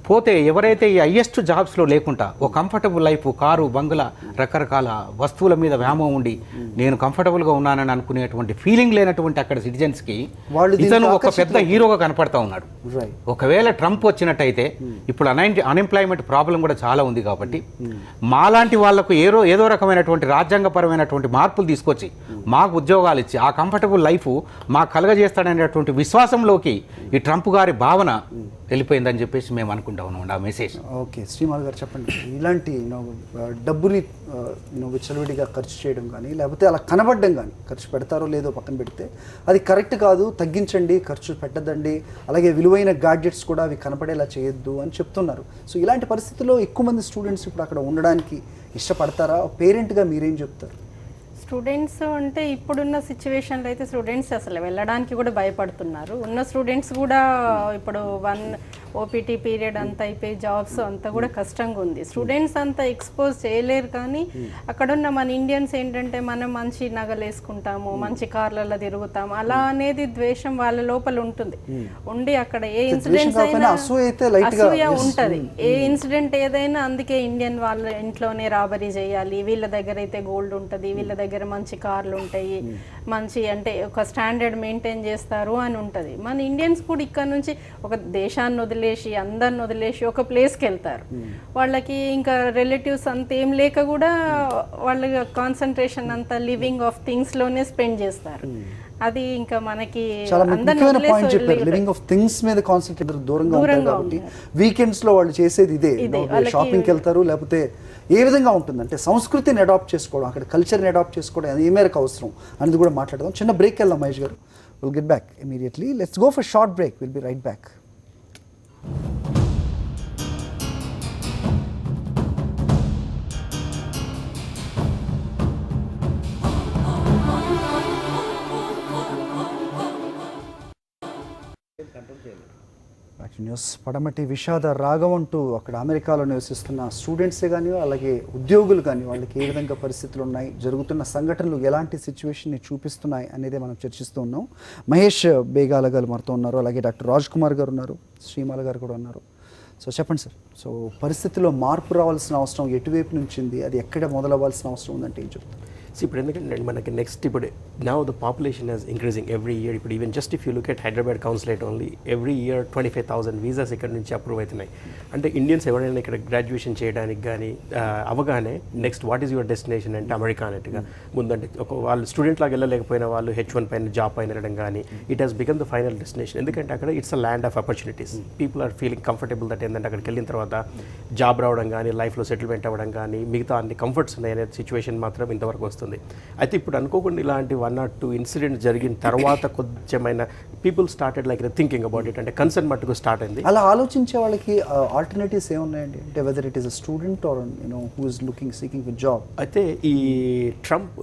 పోతే ఎవరైతే ఈ హైయెస్ట్ జాబ్స్లో లేకుండా ఒక కంఫర్టబుల్ లైఫ్, కారు, బంగ్లా, రకరకాల వస్తువుల మీద వ్యామోహం ఉండి నేను కంఫర్టబుల్గా ఉన్నానని అనుకునేటువంటి ఫీలింగ్ లేనటువంటి అక్కడ సిటిజన్స్కి ఇతను ఒక పెద్ద హీరోగా కనపడతా ఉన్నాడు. ఒకవేళ ట్రంప్ వచ్చినట్టయితే ఇప్పుడు అన్ఎంప్లాయ్మెంట్ ప్రాబ్లం కూడా చాలా ఉంది కాబట్టి మాలాంటి వాళ్లకు ఏదో రకమైనటువంటి రాజ్యాంగపరమైనటువంటి మార్పులు తీసుకొచ్చి మాకు ఉద్యోగాలు ఇచ్చి ఆ కంఫర్టబుల్ లైఫ్ మాకు కలగజేస్తాడనేటువంటి విశ్వాసంలోకి ఈ ట్రంప్ గారి భావన వెళ్ళిపోయిందని చెప్పేసి మేము అనుకుంటా ఉన్నాం ఆ మెసేజ్. ఓకే, శ్రీమాల్ గారు చెప్పండి. ఇలాంటి డబ్బుని విచ్చలవిడిగా ఖర్చు చేయడం కానీ లేకపోతే అలా కనబడడం కానీ, ఖర్చు పెడతారో లేదో పక్కన పెడితే అది కరెక్ట్ కాదు, తగ్గించండి, ఖర్చు పెట్టద్దండి, అలాగే విలువైన గాడ్జెట్స్ కూడా అవి కనపడేలా చేయొద్దు అని చెప్తున్నారు. సో ఇలాంటి పరిస్థితుల్లో ఎక్కువ మంది స్టూడెంట్స్ ఇప్పుడు అక్కడ ఉండడానికి ఇష్టపడతారా? పేరెంట్గా మీరేం చెప్తారు? స్టూడెంట్స్ అంటే ఇప్పుడున్న సిచ్యువేషన్లో అయితే స్టూడెంట్స్ అసలు వెళ్ళడానికి కూడా భయపడుతున్నారు. ఉన్న స్టూడెంట్స్ కూడా ఇప్పుడు 1 OPT పీరియడ్ అంతా అయిపోయి జాబ్స్ అంతా కూడా కష్టంగా ఉంది. స్టూడెంట్స్ అంతా ఎక్స్పోజ్ చేయలేరు. కానీ అక్కడున్న మన ఇండియన్స్ ఏంటంటే మనం మంచి నగలు వేసుకుంటాము, మంచి కార్లలో తిరుగుతాము, అలా అనేది ద్వేషం వాళ్ళ లోపల ఉంటుంది. ఉండి అక్కడ ఏ ఇన్సిడెంట్స్ అయినా అసూయ ఉంటుంది. ఏ ఇన్సిడెంట్ ఏదైనా అందుకే ఇండియన్ వాళ్ళ ఇంట్లోనే రాబరీ చేయాలి, వీళ్ళ దగ్గర అయితే గోల్డ్ ఉంటుంది, వీళ్ళ దగ్గర మంచి కార్లు ఉంటాయి, మంచి అంటే ఒక స్టాండర్డ్ మెయింటైన్ చేస్తారు అని ఉంటుంది. మన ఇండియన్స్ కూడా ఇక్కడ నుంచి ఒక దేశాన్ని వదిలేసి అందరిని వదిలేసి ఒక ప్లేస్కి వెళ్తారు. వాళ్ళకి ఇంకా రిలేటివ్స్ అంత ఏం లేక కూడా వాళ్ళ కాన్సన్ట్రేషన్ అంతా లివింగ్ ఆఫ్ థింగ్స్ లోనే స్పెండ్ చేస్తారు. అది ఇంకా మనకి లివింగ్ ఆఫ్ థింగ్స్ మీద కాన్సన్ట్రేట్ దూరంగా ఉంటారు కాబట్టి వీకెండ్స్ లో వాళ్ళు చేసేది ఇదే, షాపింగ్కి వెళ్తారు. లేకపోతే ఏ విధంగా ఉంటుంది అంటే సంస్కృతిని అడాప్ట్ చేసుకోవడం, అక్కడ కల్చర్ని అడాప్ట్ చేసుకోవడం ఏ మేరకు అవసరం అనేది కూడా మాట్లాడదాం. చిన్న బ్రేక్ వెళ్దాం మహేష్ గారు. Will get back immediately. Let's go for short break. Will be right back. News పడమటి విషాద రాగం అంటూ అక్కడ అమెరికాలో నివసిస్తున్న స్టూడెంట్సే కానీ అలాగే ఉద్యోగులు కానీ వాళ్ళకి ఏ విధంగా పరిస్థితులు ఉన్నాయి, జరుగుతున్న సంఘటనలు ఎలాంటి సిచ్యువేషన్ని చూపిస్తున్నాయి అనేదే మనం చర్చిస్తూ ఉన్నాం. మహేష్ బేగాల గారు మనతో ఉన్నారు, అలాగే డాక్టర్ రాజ్ కుమార్ గారు ఉన్నారు, శ్రీమాల గారు కూడా ఉన్నారు. సో చెప్పండి సార్, సో పరిస్థితుల్లో మార్పు రావాల్సిన అవసరం ఎటువైపు నుంచి ఉంది, అది ఎక్కడ మొదలవ్వాల్సిన అవసరం ఉందంటే ఏం చెప్తారు? సో ఇప్పుడు ఎందుకంటే మనకి నెక్స్ట్ ఇప్పుడు now the population is increasing every year. ఇప్పుడు even just if you look at Hyderabad consulate only every year 25,000 visas ఇక్కడ నుంచి అప్రూవ్ అవుతున్నాయి. అంటే ఇండియన్స్ ఎవరైనా ఇక్కడ గ్రాడ్యుయేషన్ చేయడానికి కానీ అవగానే next what is your destination అంటే అమెరికా అన్నట్టుగా ముందంటే ఒక వాళ్ళు స్టూడెంట్ లాగా వెళ్ళలేకపోయిన వాళ్ళు H1 పైన జాబ్ పైన వెళ్ళడం కానీ it has become the final destination. ఎందుకంటే అక్కడ it's a land of opportunities. People are feeling comfortable that ఏంటంటే అక్కడికి వెళ్ళిన తర్వాత జాబ్ రావడం కానీ లైఫ్లో సెటిల్మెంట్ అవ్వడం కానీ మిగతా అన్ని కంఫర్ట్స్ ఉన్నాయి అనే సిచ్యువేషన్ మాత్రం ఇంతవరకు వస్తుంది. అయితే ఇప్పుడు అనుకోకుండా ఇలాంటి 1 or 2 ఇన్సిడెంట్స్ జరిగిన తర్వాత కొంచెమైనా people started like thinking about it, అంటే కన్సర్న్ మట్టుకు స్టార్ట్ అయింది. అలా ఆలోచించే వాళ్ళకి ఆల్టర్నేటివ్స్ ఏమున్నాయండి? అంటే whether it is a student or who is seeking for job. అయితే ఈ ట్రంప్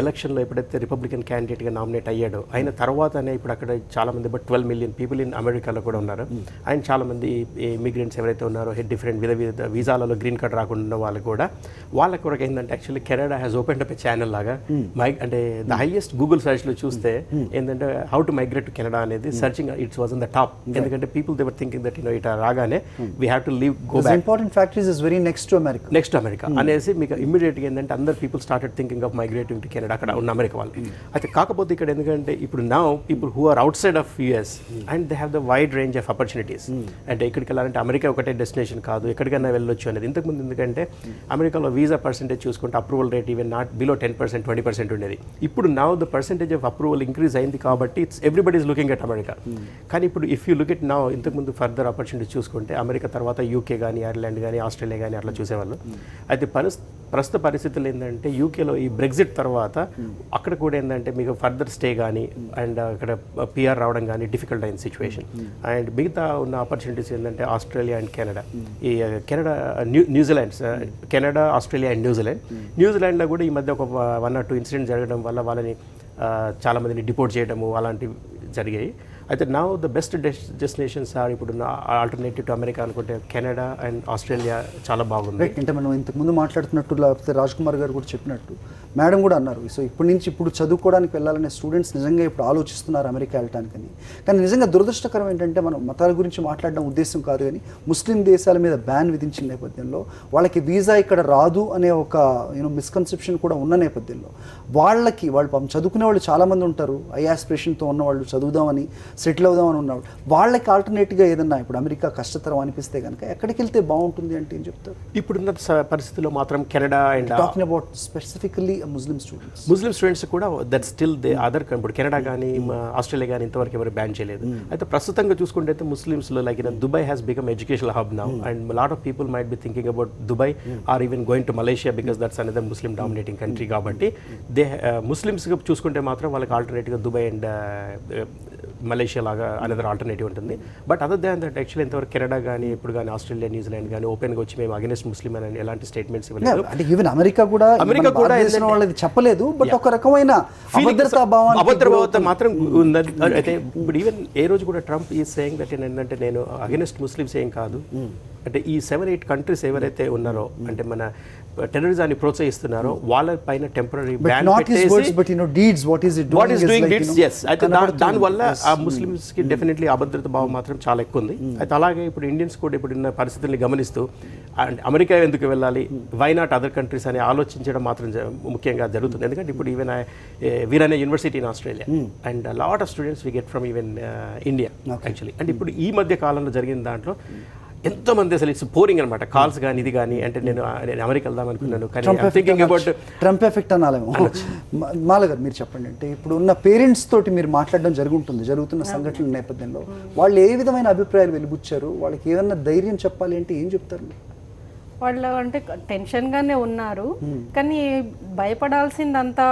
ఎలక్షన్లో ఎప్పుడైతే రిపబ్లికన్ క్యాండిడేట్గా నామినేట్ అయ్యాడో అయిన తర్వాతనే ఇప్పుడు అక్కడ చాలామంది 12 million పీపుల్ ఇన్ అమెరికాలో కూడా ఉన్నారు. అండ్ చాలామంది ఇమిగ్రెంట్స్ ఎవరైతే ఉన్నారో డిఫరెంట్ వివిధ వీసాలలో గ్రీన్ కార్డ్ రాకుండా ఉన్న వాళ్ళు కూడా వాళ్ళ కొరకు ఏంటంటే actually Canada has open up a channel లాగా అంటే ద హైయెస్ట్ గూగుల్ సర్చ్లో చూస్తే ఏంటంటే how to migrate to Canada అనేది searching it's was in the top. ఎందుకంటే people they were thinking that it రాగానే we have to leave go back. Important factories is very next to America అనేసి మీకు ఇమ్మీడియట్గా ఏంటంటే అందరు people started thinking of migrating to Canada అక్కడ ఉన్న America వాళ్ళు. అయితే కాకపోతే ఇక్కడ ఎందుకంటే ఇప్పుడు now people who are outside of US and they have the wide range of opportunities. అంటే ఇక్కడికి వెళ్ళాలంటే అమెరికా ఒకటే డెస్టినేషన్ కాదు, ఎక్కడికైనా వెళ్ళొచ్చు అనేది. ఇంతకుముందు ఎందుకంటే అమెరికాలో వీసా పర్సెంటేజ్ చూసుకుంటే approval rate even not below 10%, 20% ఉండేది. ఇప్పుడు now the percentage of approval increase అయింది కాబట్టి it's everybody is looking at America. కానీ ఇప్పుడు if you look at now ఇంతకుముందు ఫర్దర్ ఆపర్చునిటీస్ చూసుకుంటే అమెరికా తర్వాత యూకే కానీ ఐర్లాండ్ కానీ ఆస్ట్రేలియా కానీ అట్లా చూసేవాళ్ళు. అయితే ప్రస్తుత పరిస్థితులు ఏంటంటే యూకేలో ఈ బ్రెగ్జిట్ తర్వాత అక్కడ కూడా ఏంటంటే మీకు ఫర్దర్ స్టే కానీ అండ్ అక్కడ PR రావడం కానీ డిఫికల్ట్ అయిన సిచ్యువేషన్. అండ్ మిగతా ఉన్న ఆపర్చునిటీస్ ఏంటంటే ఆస్ట్రేలియా అండ్ కెనడా. ఈ కెనడా కెనడా, ఆస్ట్రేలియా అండ్ న్యూజిలాండ్లో కూడా ఈ మధ్య ఒక 1 or 2 ఇన్సిడెంట్ జరగడం వల్ల వాళ్ళని చాలామందిని డిపోర్ట్ చేయడము అలాంటివి జరిగాయి. అయితే now the best destinations are ఇప్పుడు ఆల్టర్నేటివ్ టు అమెరికా అనుకుంటే కెనడా అండ్ ఆస్ట్రేలియా చాలా బాగుంది. అంటే మనం ఇంతకుముందు మాట్లాడుతున్నట్టు లేకపోతే రాజ్ కుమార్ గారు కూడా చెప్పినట్టు మేడం కూడా అన్నారు. సో ఇప్పుడు చదువుకోవడానికి వెళ్ళాలనే స్టూడెంట్స్ నిజంగా ఇప్పుడు ఆలోచిస్తున్నారు అమెరికా వెళ్ళటానికని. కానీ నిజంగా దురదృష్టకరం ఏంటంటే మనం మతాల గురించి మాట్లాడడం ఉద్దేశం కాదు, కానీ ముస్లిం దేశాల మీద బ్యాన్ విధించిన నేపథ్యంలో వాళ్ళకి వీసా ఇక్కడ రాదు అనే ఒక మిస్కన్సెప్షన్ కూడా ఉన్న నేపథ్యంలో వాళ్ళు చదువుకునే వాళ్ళు చాలామంది ఉంటారు, ఐ ఆస్పిరేషన్తో ఉన్నవాళ్ళు, చదువుదామని సెటిల్ అవుదామని ఉన్నవాళ్ళు. వాళ్ళకి ఆల్టర్నేట్గా ఏదన్నా ఇప్పుడు అమెరికా కష్టతరం అనిపిస్తే కనుక ఎక్కడికి వెళ్తే బాగుంటుంది అంటే ఏం చెప్తారు? ఇప్పుడున్న పరిస్థితుల్లో మాత్రం Canada and talking about specifically Muslim students కూడా దట్ స్టిల్ దే అదర్ ఇప్పుడు కెనడా కానీ ఆస్ట్రేలియా కానీ ఇంతవరకు ఎవరు బ్యాన్ చేయలేదు. అయితే ప్రస్తుతంగా చూసుకుంటే అయితే ముస్లిమ్స్లో like Dubai has become educational hub now and lot of people might be thinking about Dubai or even going to Malaysia because that's another Muslim dominating country. కాబట్టి ముస్లిమ్స్గా చూసుకుంటే మాత్రం వాళ్ళకి ఆల్టర్నేటివ్గా దుబాయ్ అండ్ మలేషియా లాగా అనదర్ ఆల్టర్నేటివ్ ఉంటుంది. But other than that actually ఇంతవరకు Canada కానీ ఇప్పుడు కానీ ఆస్ట్రేలియా, న్యూజిలాండ్ కానీ ఓపెన్గా వచ్చి మేము అగెన్స్ట్ ముస్లిం అని ఎలాంటి స్టేట్మెంట్స్ ఇవ్వలేదు. అంటే ఈవెన్ అమెరికా కూడా వాళ్ళది చెప్పలేదు, బట్ ఒక రకమైన అభద్రభావంతో మాత్రం ఉందని. అయితే ఇప్పుడు ఈవెన్ ఏ రోజు కూడా ట్రంప్ ఈ సేయింగ్ దట్ ఏంటంటే నేను అగెన్స్ట్ ముస్లిమ్స్ ఏం కాదు, అంటే ఈ 7-8 కంట్రీస్ ఎవరైతే ఉన్నారో అంటే మన టెర్రరిజాన్ని ప్రోత్సహిస్తున్నారో వాళ్ళ పైన టెంపరరీ బ్యాన్ అయితే దానివల్ల ఆ ముస్లిమ్స్కి డెఫినెట్లీ అభద్రత భావం మాత్రం చాలా ఎక్కువ ఉంది. అయితే అలాగే ఇప్పుడు ఇండియన్స్ కూడా ఇప్పుడున్న పరిస్థితుల్ని గమనిస్తూ అమెరికా ఎందుకు వెళ్ళాలి, వై నాట్ అదర్ కంట్రీస్ అని ఆలోచించడం మాత్రం ముఖ్యంగా జరుగుతుంది. ఎందుకంటే ఇప్పుడు ఈవెన్ వీరనే university in Australia and lot of students we get from even India actually. అంటే ఇప్పుడు ఈ మధ్య కాలంలో జరిగిన దాంట్లో ఎంతోమంది అసలు ఇట్స్ బోరింగ్ అనమాట కాల్స్ కానీ ఇది కానీ. అంటే నేను అమెరికా వెళ్దాం అనుకున్నాను కానీ థింకింగ్ అబౌట్ ట్రంప్ ఎఫెక్ట్ అనాలేమో. మాల గారు మీరు చెప్పండి, అంటే ఇప్పుడు ఉన్న పేరెంట్స్ తోటి మీరు మాట్లాడడం జరుగుతున్న సంఘటనల నేపథ్యంలో వాళ్ళు ఏ విధమైన అభిప్రాయాలు వెలిబుచ్చారు, వాళ్ళకి ఏదన్నా ధైర్యం చెప్పాలి అంటే ఏం చెప్తారు? వాళ్ళు అంటే టెన్షన్గానే ఉన్నారు, కానీ భయపడాల్సిందంతా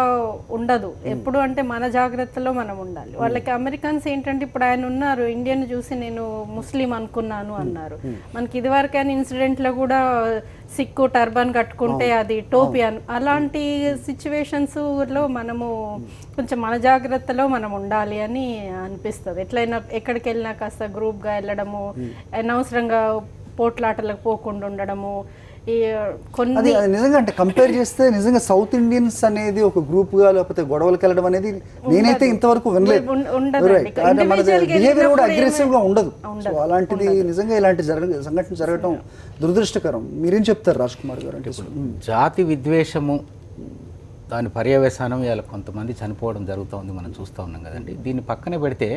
ఉండదు. ఎప్పుడు అంటే మన జాగ్రత్తలో మనం ఉండాలి. వాళ్ళకి అమెరికన్స్ ఏంటంటే ఇప్పుడు ఆయన ఉన్నారు, ఇండియన్ చూసి నేను ముస్లిం అనుకున్నాను అన్నారు. మనకి ఇదివరకైనా ఇన్సిడెంట్లో కూడా సిక్కు టర్బన్ కట్టుకుంటే అది టోపీ అలాంటి సిచ్యువేషన్స్లో మనము కొంచెం మన జాగ్రత్తలో మనం ఉండాలి అని అనిపిస్తుంది. ఎట్లయినా ఎక్కడికి వెళ్ళినా కాస్త గ్రూప్గా వెళ్ళడము, అనవసరంగా పోట్లాటలకు పోకుండా ఉండడము. అది నిజంగా అంటే కంపేర్ చేస్తే నిజంగా సౌత్ ఇండియన్స్ అనేది ఒక గ్రూప్ గా లేకపోతే గొడవలకు వెళ్ళడం అనేది నేనైతే ఇంతవరకు వినలేదు. బిహేవియర్ కూడా అగ్రెసివ్ గా ఉండదు. సో అలాంటిది నిజంగా ఇలాంటి సంఘటన జరగడం దురదృష్టకరం. మీరేం చెప్తారు రాజ్ కుమార్ గారు? అంటే జాతి విద్వేషము దాని పర్యవసానం ఇవాళ కొంతమంది చనిపోవడం జరుగుతూ ఉంది, మనం చూస్తూ ఉన్నాం కదండి. దీన్ని పక్కనే పెడితే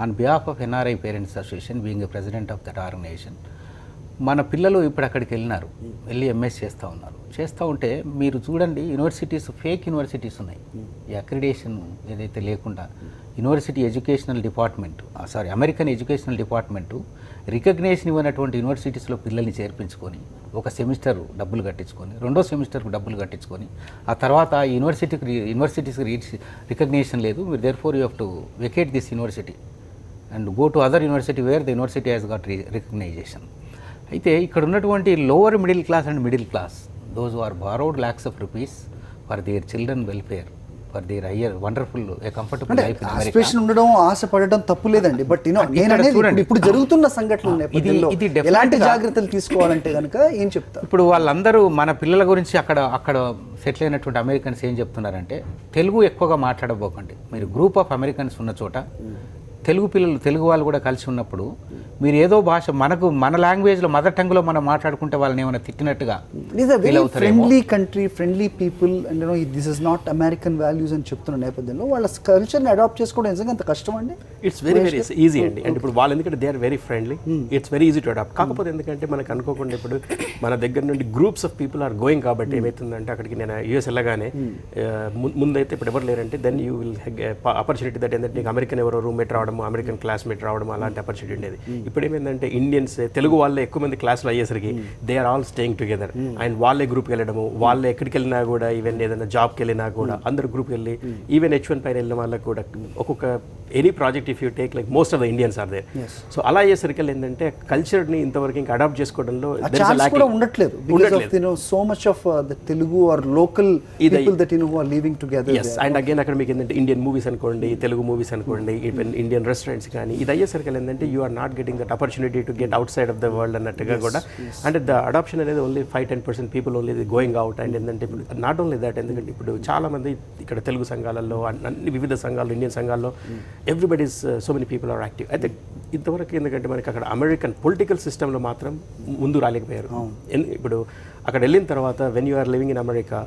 on behalf of NRI parents association being a president of that organisation, మన పిల్లలు ఇప్పుడు అక్కడికి వెళ్ళి ఎంఎస్ చేస్తూ ఉన్నారు. చేస్తూ ఉంటే మీరు చూడండి, యూనివర్సిటీస్ ఫేక్ యూనివర్సిటీస్ ఉన్నాయి. ఈ అక్రిడేషన్ ఏదైతే లేకుండా university educational department American educational department recognition ఇవ్వనటువంటి యూనివర్సిటీస్లో పిల్లల్ని చేర్పించుకొని ఒక సెమిస్టర్ డబ్బులు కట్టించుకొని, రెండో సెమిస్టర్కు డబ్బులు కట్టించుకొని, ఆ తర్వాత యూనివర్సిటీస్కి రికగ్నేషన్ లేదు, మీరు therefore you have to vacate this university and go to other university where the university has got recognization. అయితే ఇక్కడ ఉన్నటువంటి lower middle class and middle class, those are borrowed lakhs of rupees for their children welfare, for their higher wonderful comfortable life. Aspiration ఉండడం, ఆశపడడం తప్పు లేదండి. But ఇప్పుడు జరుగుతున్న సంఘటనల నేపథ్యంలో ఎలాంటి జాగ్రత్తలు తీసుకోవాలంటే కనుక ఏం చెప్తారు? ఇప్పుడు వాళ్ళందరూ మన పిల్లల గురించి అక్కడ సెటిల్ అయినటువంటి అమెరికన్స్ ఏం చెప్తున్నారంటే, తెలుగు ఎక్కువగా మాట్లాడబోకండి. మీరు గ్రూప్ ఆఫ్ అమెరికన్స్ ఉన్న చోట తెలుగు వాళ్ళు కూడా కలిసి ఉన్నప్పుడు మీరు ఏదో భాష మన లాంగ్వేజ్లో మదర్ టంగ్లో మనం మాట్లాడుకుంటే వాళ్ళని ఏమైనా తిట్టినట్టుగా friendly country, friendly people and this is not American values అని చెప్తున్న నేపథ్యంలో వాళ్ళ కల్చర్ని అడాప్ట్ చేసుకోవడం నిజంగా అంత కష్టం అండి? ఇట్స్ వెరీ ఈజీ అండి. అండ్ ఇప్పుడు వాళ్ళు ఎందుకంటే they are very friendly, it's very easy to adapt. కాకపోతే ఎందుకంటే మనకు అనుకోకుండా ఇప్పుడు మన దగ్గర నుండి groups of people are going కాబట్టి ఏమవుతుందంటే, అక్కడికి నేను యూఎస్ వెళ్ళగానే ముందైతే ఇప్పుడు ఎవరు లేరంటే then you will opportunity that ఏంటంటే నీకు అమెరికన్ ఎవరో రూమ్మేట్ రావడం, అమెరికన్ క్లాస్మేట్ రావడం, అలాంటి ఆపర్చునిటీ ఉండేది. ఇప్పుడు ఏమైందంటే ఇండియన్స్ తెలుగు వాళ్ళే ఎక్కువ మంది క్లాసులు అయ్యేసరికి they are all staying together and వాళ్ళే గ్రూప్కి వెళ్ళడము, వాళ్ళే ఎక్కడికి వెళ్ళినా కూడా ఈవెన్ ఏదైనా జాబ్కి వెళ్ళినా కూడా అందరు గ్రూప్కి వెళ్ళి ఈవెన్ H1 పైన వెళ్ళిన వాళ్ళకి కూడా ఒక్కొక్క any project if you take like most of the Indians are there. So అలా అయ్యేసరికి ఏంటంటే కల్చర్ని ఇంతవరకు ఇంకా అడాప్ట్ చేసుకోవడంలో ఉండట్లేదు. So much of the Telugu or local people that you know are living together. yes and again అక్కడ మీకు ఏంటంటే ఇండియన్ మూవీస్ అనుకోండి, తెలుగు మూవీస్ అనుకోండి, ఈవెన్ ఇండియన్ రెస్టారెంట్స్ కానీ, ఇది అయ్యేసరికి ఏంటంటే you are not getting that opportunity to get outside of the world అన్నట్టుగా కూడా. అంటే ద అడాప్షన్ అనేది only 5-10% people only going out. And ఏంటంటే ఇప్పుడు నాట్ ఓన్లీ దట్, ఎందుకంటే ఇప్పుడు చాలా మంది ఇక్కడ తెలుగు సంఘాలలో అన్ని వివిధ సంఘాలు, ఇండియన్ సంఘాల్లో everybody is so many people are active. అయితే ఇంతవరకు ఎందుకంటే మనకి అక్కడ అమెరికన్ పొలిటికల్ సిస్టంలో మాత్రం ముందు రాలేకపోయారు. ఇప్పుడు అక్కడ వెళ్ళిన తర్వాత when you are living in America,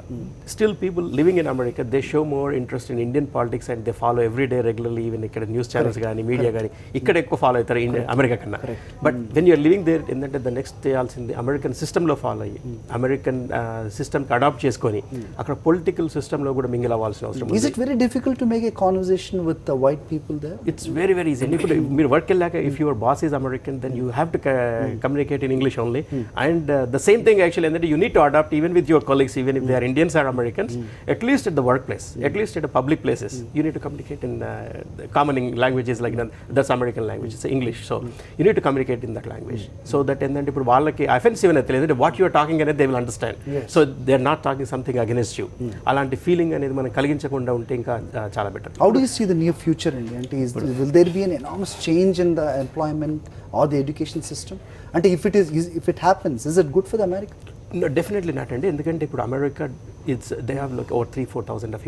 still people living in America they show more interest in Indian politics and they follow every day regularly. Even ఇక్కడ న్యూస్ ఛానల్స్ కానీ మీడియా కానీ ఇక్కడ ఎక్కువ ఫాలో అవుతారు అమెరికా కన్నా. But when you're living there ఏంటంటే the next చేయాల్సింది American సిస్టంలో ఫాలో అయ్యి అమెరికన్ సిస్టమ్కి అడాప్ట్ చేసుకొని అక్కడ పొలిటికల్ సిస్టంలో కూడా మింగిల్ అవ్వాల్సిన అవసరం. Is it very difficult to make a conversation with the white people there? It's very very easy. ఇప్పుడు మీరు వర్క్ వెళ్ళాక if your boss is American then you have to communicate in English only. And the same thing actually, and that you need to adapt even with your colleagues, even if they are Indians or Americans, at least at the workplace, at least at the public places, you need to communicate in the common languages like that's American language, it's English. So you need to communicate in that language so that and then ఇప్పుడు వాళ్ళకి offensive అనేది తెలియదు, what you are talking అనేది they will understand. So they are not talking something against you. అలాంటి feeling అనేది మనం కలిగించకుండా ఉంటే ఇంకా చాలా better. How do you see the near future in India? Will there be an enormous change in the employment or the education system? And if it happens, is it good for the American? No, definitely not అండి. ఎందుకంటే ఇప్పుడు America they have like over 3,000-4,000 of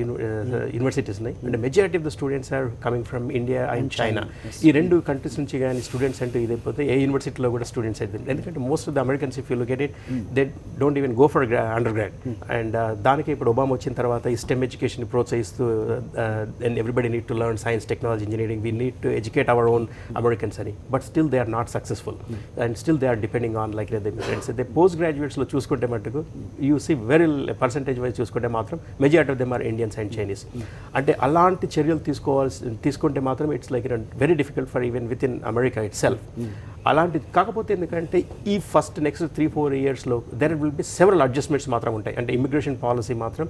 universities ఉన్నాయి. And the majority of the students are coming from India and China. ఈ రెండు countries నుంచి కానీ students అంటే ఇదైపోతే ఏ యూనివర్సిటీలో కూడా స్టూడెంట్స్ అయితే, ఎందుకంటే most of the Americans if you look at it they don't even go for undergrad. And దానికి ఇప్పుడు ఒబామా వచ్చిన తర్వాత ఈ స్టెమ్ ఎడ్యుకేషన్ ప్రోత్సహిస్తూ and everybody need to learn science, technology, engineering, we need to educate our own Americans అని. But still they are not successful and still they are depending on like the immigrants. They post గ్రాడ్యుయేట్స్లో చూసుకుంటే మటుకు you see very percentage wise చూసుకుంటే మాత్రం majority of them are Indians and Chinese. అంటే అలాంటి చర్యలు తీసుకుంటే మాత్రం it's like very difficult for even with in America itself. అలాంటి కాకపోతే ఎందుకంటే ఈ ఫస్ట్ నెక్స్ట్ 3-4 ఇయర్స్లో there will be several adjustments మాత్రం ఉంటాయి. అంటే ఇమిగ్రేషన్ పాలసీ మాత్రం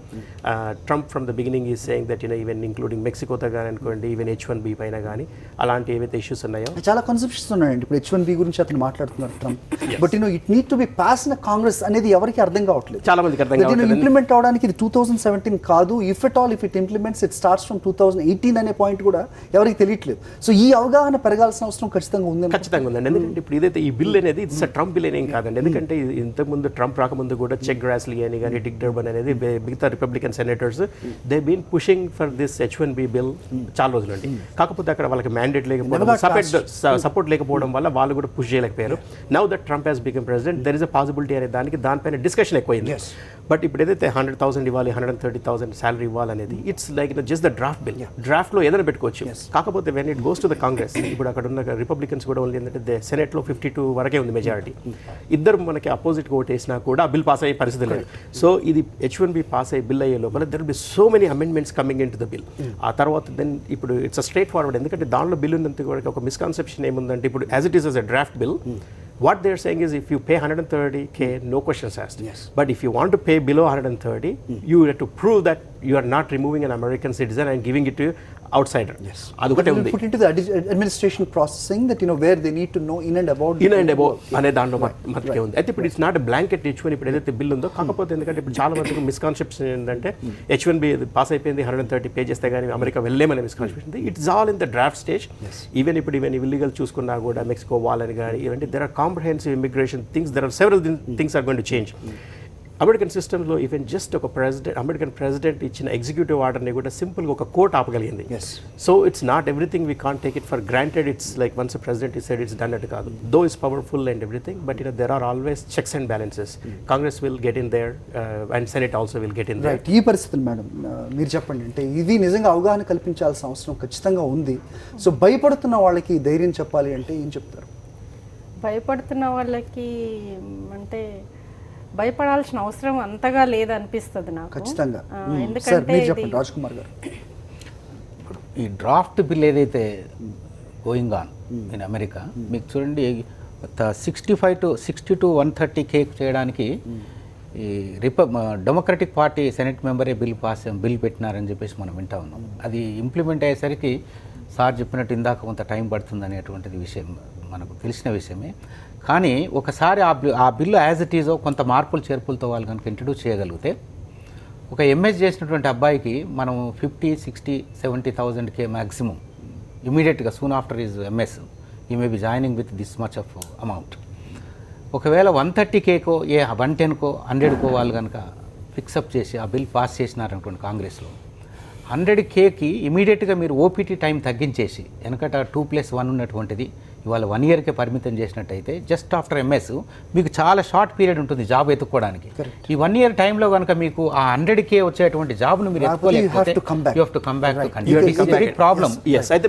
Trump from the beginning is saying that even including మెక్సికోతో కానీ అనుకోండి, ఈవెన్ H1B పైన కానీ అలాంటి ఏవైతే ఇష్యూస్ ఉన్నాయో చాలా కన్సెప్షన్స్ ఉన్నాయండి. ఇప్పుడు H1B గురించి అతను మాట్లాడుతున్నారు Trump, but it need to be pass in Congress అనేది ఎవరికి అర్థం కావట్లేదు. చాలా మందికి అర్థం కావట్లేదు. ఇంప్లిమెంట్ అవడానికి ఇది 2017 కాదు, if it implements it starts from 2018 అనే పాయింట్ కూడా ఎవరికి తెలియట్లేదు. సో ఈ అవగాహన పెరగాల్సిన అవసరం ఖచ్చితంగా ఉందండి. ఏంటంటే ఇప్పుడు ఇదైతే ఈ బిల్ అనేది ఇట్స్ ట్రంప్ బిల్ అనేం కాదండి, ఎందుకంటే ఇంతకుముందు ట్రంప్ రాకముందు కూడా చెక్ గ్రాస్లీ అని కానీ డిక్ డర్బన్ అనేది మిగతా Republican senators they been pushing for this H1B bill చాలా రోజులు అండి. కాకపోతే అక్కడ వాళ్ళకి మ్యాండేట్ లేకపోవడం, సపోర్ట్ లేకపోవడం వల్ల వాళ్ళు కూడా పుష్ చేయలేకపోయారు. Now that Trump has become president there is a possibility అనే దానిపైన డిస్కషన్ ఎక్కువైంది. బట్ ఇప్పుడు ఏదైతే 100,000 ఇవ్వాలి, 130,000 శాలరీ ఇవ్వాలనేది it's like just the draft bill. డ్రాఫ్ట్లో ఏదైనా పెట్టుకోవచ్చు. కాకపోతే when it goes to the Congress, ఇప్పుడు అక్కడ ఉన్న రిపబ్లికన్స్ కూడా ఓన్లీ ఏంటంటే సెనెట్లో 52 వరకే ఉంది మెజారిటీ. ఇద్దరు మనకి అపోజిట్ ఓట్ వేసినా కూడా ఆ బిల్ పాస్ అయ్యే పరిస్థితి లేదు. సో ఇది H1B పాస్ అయ్యే బిల్ అయ్యే లోపల there will B so many amendments coming in to the bill. ఆ తర్వాత దెన్ ఇప్పుడు ఇట్స్ అ స్ట్రైట్ ఫార్వర్డ్, ఎందుకంటే దానిలో బిల్ ఉన్నంత వరకు ఒక మిస్కాన్సెప్షన్ ఏముందంటే ఇప్పుడు as it is as a draft bill, what they're saying is if you pay 130K, no questions asked. Yes. But if you want to pay below 130, you have to prove that you are not removing an American citizen and giving it to outsider. Yes. Adukate undi. Put into the administration processing that where they need to know in and about అనే దాంట్లో మట్టుకే ఉంది. అయితే ఇప్పుడు it's not blanket H1 ఇప్పుడు ఏదైతే bill ఉందో, కాకపోతే ఎందుకంటే ఇప్పుడు చాలా మందికి మిస్కాన్సెప్షన్ ఏంటంటే H1B పాస్ అయిపోయింది 130 పే చేస్తే కానీ అమెరికా వెళ్ళలేమనే misconception. It's all in the draft stage. Even illegal చూసుకున్నా కూడా మెక్సికో వాళ్ళని కానీ ఇవంటే there are comprehensive immigration things, there are several things are going to change. American సిస్టంలో ఈవెన్ జస్ట్ ఒక అమెరికన్ ప్రెసిడెంట్ ఇచ్చిన ఎగ్జిక్యూటివ్ ఆర్డర్ని కూడా సింపుల్గా ఒక కోర్ట్ ఆపగలిగింది. So it's not everything we can't take it for granted. It's like once president is said it's done at కాదు. దో is powerful and everything, but there are always checks and balances. Congress will get in there and Senate also will get in there. ఈ పరిస్థితులు madam మీరు చెప్పండి, అంటే ఇది నిజంగా అవగాహన కల్పించాల్సిన అవసరం ఖచ్చితంగా ఉంది. సో భయపడుతున్న వాళ్ళకి ధైర్యం చెప్పాలి అంటే ఏం చెప్తారు? భయపడుతున్న వాళ్ళకి అంటే భయపడాల్సిన అవసరం అంతగా లేదనిపిస్తుంది నాకు ఖచ్చితంగా. ఎందుకంటే రాజ్ కుమార్ గారు, ఈ డ్రాఫ్ట్ బిల్ ఏదైతే గోయింగ్ ఆన్ ఇన్ అమెరికా, మీకు చూడండి 60 to 130K చేయడానికి ఈ డెమోక్రటిక్ పార్టీ సెనెట్ మెంబరే బిల్ పెట్టినారని చెప్పేసి మనం వింటా ఉన్నాం. అది ఇంప్లిమెంట్ అయ్యేసరికి సార్ చెప్పినట్టు ఇందాక కొంత టైం పడుతుంది అనేటువంటిది విషయం మనకు తెలిసిన విషయమే. కానీ ఒకసారి ఆ బిల్లు యాజ్ ఇట్ ఈజో కొంత మార్పులు చేర్పులతో వాళ్ళు కనుక ఇంట్రడ్యూస్ చేయగలిగితే, ఒక ఎంఎస్ చేసినటువంటి అబ్బాయికి మనం 50, 60, 70,000K మ్యాక్సిమం ఇమీడియట్గా సూన్ ఆఫ్టర్ ఈజ్ ఎంఎస్ ఈ may be joining with this much of amount. ఒకవేళ 130Kకో 110కో 100కో వాళ్ళు కనుక ఫిక్సప్ చేసి ఆ బిల్ పాస్ చేసినారనుకోండి కాంగ్రెస్లో, 100Kకి ఇమీడియట్గా మీరు ఓపీటీ టైం తగ్గించేసి, వెనకట 2+1 ఉన్నటువంటిది ఇవాళ 1 yearకే పరిమితం చేసినట్టయితే జస్ట్ ఆఫ్టర్ ఎంఎస్ మీకు చాలా షార్ట్ పీరియడ్ ఉంటుంది జాబ్ ఎత్తుక్కోవడానికి. ఈ 1 year టైంలో కనుక మీకు ఆ 100K వచ్చేటువంటి జాబ్ను మీరు ఎత్తుకోలేకపోతే you have to come back to continue problem. Yes, అయితే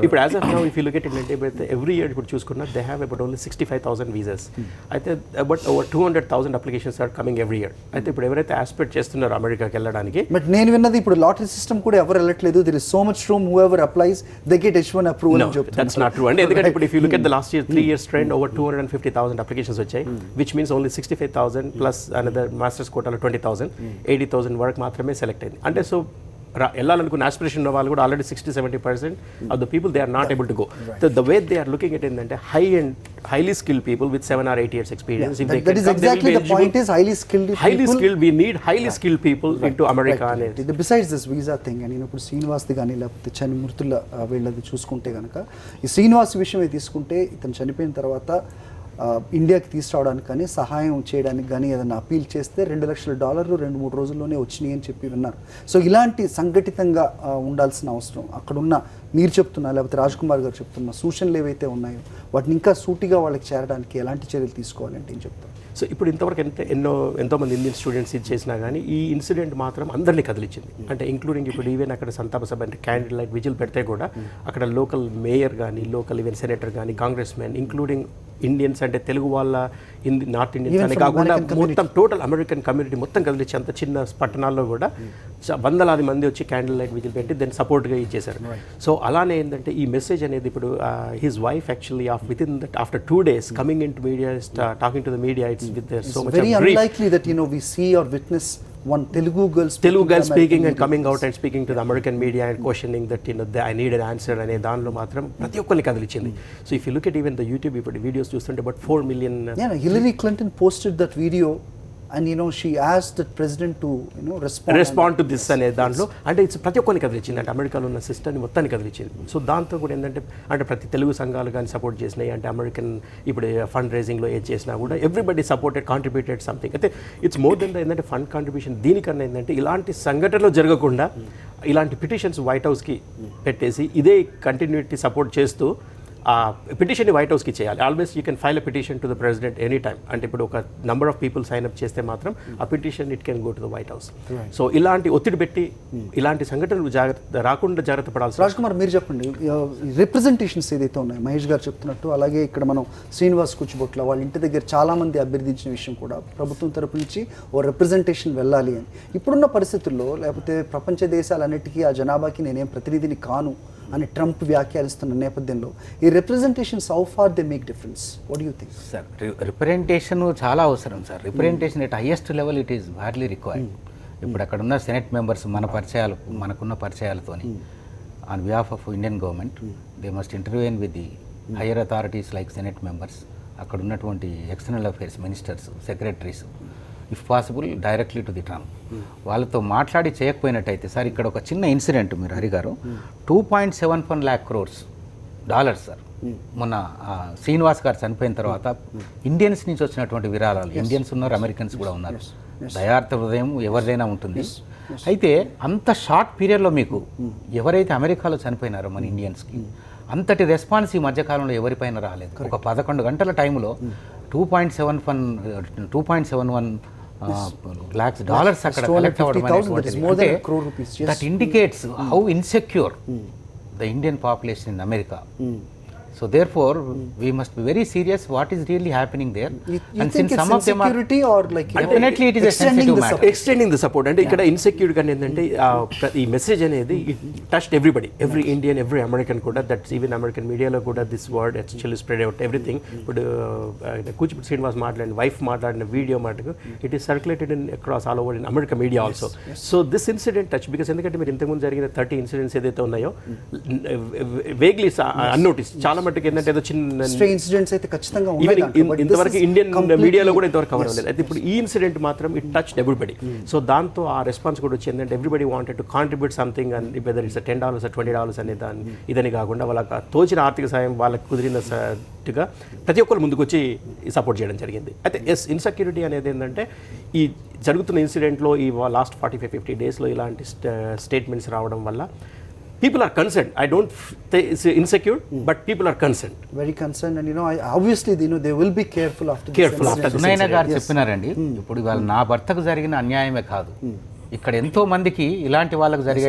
ఇప్పుడు as of now if you look at it అంటే ఎవ్రీ ఇయర్ ఇప్పుడు చూసుకున్నా they have about only 65,000 visas. అయితే about over 200,000 applications are coming every year. అయితే ఇప్పుడు ఎవరైతే aspect చేస్తున్నారో అమెరికాకి వెళ్ళడానికి, బట్ నేను విన్నది ఇప్పుడు లాటరీ సిస్టమ్ కూడా ఎవరు వెళ్ళట్లేదు. There is so much room, whoever applies they get H1 approval అని చెప్తున్నారు. దట్స్ నాట్ ట్రూ అండి. ఎందుకంటే ఇప్పుడు if you look at the last year 3 years trend, over 250,000 applications వచ్చాయి, which means only 65,000 plus another master's quota 20,000, 80,000 వరకు మాత్రమే select అయింది. అంటే సో వెళ్ళాలనుకున్న ఆస్పిరేషన్ ఉన్న వాళ్ళు కూడా already 60-70% of the people they are not able to go. The way they are looking at ఏంటంటే highly skilled people with 7 or 8 years experience. Yeah, that is exactly the point is highly skilled people. We need highly skilled people into America. Besides this visa thing, and ఇప్పుడు శ్రీనివాస్ది కానీ లేకపోతే చనిమూర్తుల వీళ్ళది చూసుకుంటే కనుక, ఈ శ్రీనివాస్ విషయమే తీసుకుంటే ఇతను చనిపోయిన తర్వాత ఇండియాకి తీసుకురావడానికి కానీ సహాయం చేయడానికి కానీ ఏదైనా అపీల్ చేస్తే $2 లక్షల 2-3 రోజుల్లోనే వచ్చినాయి అని చెప్పి విన్నారు. సో ఇలాంటి సంఘటితంగా ఉండాల్సిన అవసరం అక్కడున్న మీరు చెప్తున్నా లేకపోతే రాజ్ కుమార్ గారు చెప్తున్న సూచనలు ఏవైతే ఉన్నాయో వాటిని ఇంకా సూటిగా వాళ్ళకి చేరడానికి ఎలాంటి చర్యలు తీసుకోవాలంటే ఏం చెప్తారు? సో ఇప్పుడు ఇంతవరకు ఎంతోమంది ఇండియన్ స్టూడెంట్స్ ఇది చేసినా కానీ ఈ ఇన్సిడెంట్ మాత్రం అందరినీ కదిలించింది. అంటే ఇంక్లూడింగ్ ఇప్పుడు ఈవెన్ అక్కడ సంతాప సభ అంటే క్యాండిల్ లైట్ విజిల్ పెడితే కూడా అక్కడ లోకల్ మేయర్ కానీ లోకల్ ఈవెన్ సెనేటర్ కానీ కాంగ్రెస్ మ్యాన్ ఇంక్లూడింగ్ ఇండియన్స్ అంటే తెలుగు వాళ్ళ నార్త్ ఇండియన్స్ అనే కాకుండా మొత్తం టోటల్ అమెరికన్ కమ్యూనిటీ మొత్తం కదిలించి అంత చిన్న పట్టణాల్లో కూడా వందలాది మంది వచ్చి క్యాండిల్ లైట్ విజిల్ పెట్టి దాన్ని సపోర్ట్గా ఇచ్చేశారు. సో అలానే ఏంటంటే ఈ మెసేజ్ అనేది ఇప్పుడు his wife actually after 2 days coming in to media talking to the media it's with so much very unlikely that we see or witness one Telugu girl speaking and coming out and speaking to the American media and questioning that I need an answer అనే దానిలో మాత్రం ప్రతి ఒక్కరిని కదిలించింది. So if you look at even the YouTube ఇప్పుడు videos చూస్తుంటే about 4 million. Hillary Clinton posted that video and she asked the president to respond to this అనే దాంట్లో అంటే ఇట్స్ ప్రతి ఒక్కరిని కదిలించింది, అంటే అమెరికాలో ఉన్న సిస్టమ్ని మొత్తాన్ని కదిలించింది. సో దాంతో కూడా ఏంటంటే అంటే ప్రతి తెలుగు సంఘాలు కానీ సపోర్ట్ చేసినాయి, అంటే అమెరికన్ ఇప్పుడు ఫండ్ రైజింగ్లో ఏది చేసినా కూడా ఎవ్రీబడి సపోర్టెడ్, కాంట్రిబ్యూటెడ్ సంథింగ్. అయితే ఇట్స్ మోర్ దెన్ ఏంటంటే ఫండ్ కాంట్రిబ్యూషన్. దీనికన్నా ఏంటంటే ఇలాంటి సంఘటనలు జరగకుండా ఇలాంటి పిటిషన్స్ వైట్ హౌస్కి పెట్టేసి ఇదే కంటిన్యూటీ సపోర్ట్ చేస్తూ ఆ పిటిషన్ని వైట్ హౌస్కి చేయాలి. Always you can file a petition to the president any time. అంటే ఇప్పుడు ఒక number of people sign up చేస్తే మాత్రం ఆ petition it can go to the White House. So ఇలాంటి ఒత్తిడి పెట్టి ఇలాంటి సంఘటనలు రాకుండా జాగ్రత్త పడాల్సి. రాజ్ కుమార్ మీరు చెప్పండి, రిప్రజెంటేషన్స్ ఏదైతే ఉన్నాయో మహేష్ గారు చెప్తున్నట్టు, అలాగే ఇక్కడ మనం శ్రీనివాస్ కూచిబొట్ల వాళ్ళ ఇంటి దగ్గర చాలామంది అభ్యర్థించిన విషయం కూడా ప్రభుత్వం తరపు నుంచి ఓ రిప్రజెంటేషన్ వెళ్ళాలి అని. ఇప్పుడున్న పరిస్థితుల్లో లేకపోతే ప్రపంచ దేశాలన్నిటికీ ఆ జనాభాకి నేనేం ప్రతినిధిని కాను అని ట్రంప్ వ్యాఖ్యానిస్తున్న నేపథ్యంలో ఈ representations how far they make difference? What do you think? Sir representation చాలా అవసరం సార్. Representation at highest level it is badly required. ఇప్పుడు అక్కడ ఉన్న సెనెట్ మెంబర్స్ మనకున్న పరిచయాలతోని on behalf of Indian government they must intervene with the higher authorities like senate members, అక్కడ ఉన్నటువంటి external affairs ministers, secretaries, if possible directly to the Trump. వాళ్ళతో మాట్లాడి చేయకపోయినట్టయితే sir ఇక్కడ ఒక చిన్న ఇన్సిడెంట్ మీరు హరి గారు, 2.71 lakh crores డాలర్స్ సార్ మొన్న శ్రీనివాస్ గారు చనిపోయిన తర్వాత ఇండియన్స్ నుంచి వచ్చినటువంటి విరాళాలు. ఇండియన్స్ ఉన్నారు, అమెరికన్స్ కూడా ఉన్నారు. దయార్థ హృదయం ఎవరిదైనా ఉంటుంది. అయితే అంత షార్ట్ పీరియడ్లో మీకు ఎవరైతే అమెరికాలో చనిపోయినారో మన ఇండియన్స్కి అంతటి రెస్పాన్స్ ఈ మధ్యకాలంలో ఎవరిపైన రాలేదు. ఒక 11 గంటల టైంలో 2.71 lakhs dollars అక్కడ కలెక్ట్ అవ్వడం అంటే that indicates how insecure the Indian population in America. So therefore, we must be very serious what is really happening there. And since some of them are definitely it is a sensitive matter. Extending the support. అంటే ఇక్కడ insecure గా ఏంటంటే ఈ message అనేది it touched everybody, every Indian, every American కూడా. That's even American మీడియాలో కూడా this word actually spread out everything. ఇప్పుడు కూచిపూడి శ్రీనివాస్ మాట్లాడిన వైఫ్ మాట్లాడిన వీడియో మటుకు it is circulated in across all over in America media also. So this incident touch because ఎందుకంటే మీరు ఇంతకుముందు జరిగిన 30 ఇన్సిడెంట్స్ ఏదైతే ఉన్నాయో వేగ్లీ అన్నోటిస్ చాలా మటుకు ఏంటంటే ఏదో చిన్న ఇన్సిడెంట్స్ అయితే ఖచ్చితంగా ఇంతవరకు ఇండియన్ మీడియాలో కూడా ఇంతవరకు కవర్ అవ్వలేదు. అయితే ఇప్పుడు ఈ ఇన్సిడెంట్ మాత్రం ఇట్ టచ్డ్ ఎవ్రీబడి. సో దాంతో ఆ రెస్పాన్స్ కూడా వచ్చింది. అంటే everybody wanted to contribute something, and whether it's $10 or $20 అనే దాన్ని ఇదని కాకుండా వాళ్ళకి తోచిన ఆర్థిక సాయం వాళ్ళకి కుదిరినట్టుగా ప్రతి ఒక్కరు ముందుకు వచ్చి సపోర్ట్ చేయడం జరిగింది. అయితే ఇన్సెక్యూరిటీ అనేది ఏంటంటే ఈ జరుగుతున్న ఇన్సిడెంట్లో ఈ లాస్ట్ 45-50 డేస్లో ఇలాంటి స్టేట్మెంట్స్ రావడం వల్ల people are concerned. I don't say it's insecure, but people are concerned. Very concerned, and obviously they will be careful after Sunaina గారు చెప్పినారండి. ఇప్పుడు ఇవాళ నా భర్తకు జరిగిన అన్యాయమే కాదు, ఇక్కడ ఎంతో మందికి ఇలాంటి వాళ్ళకి జరిగే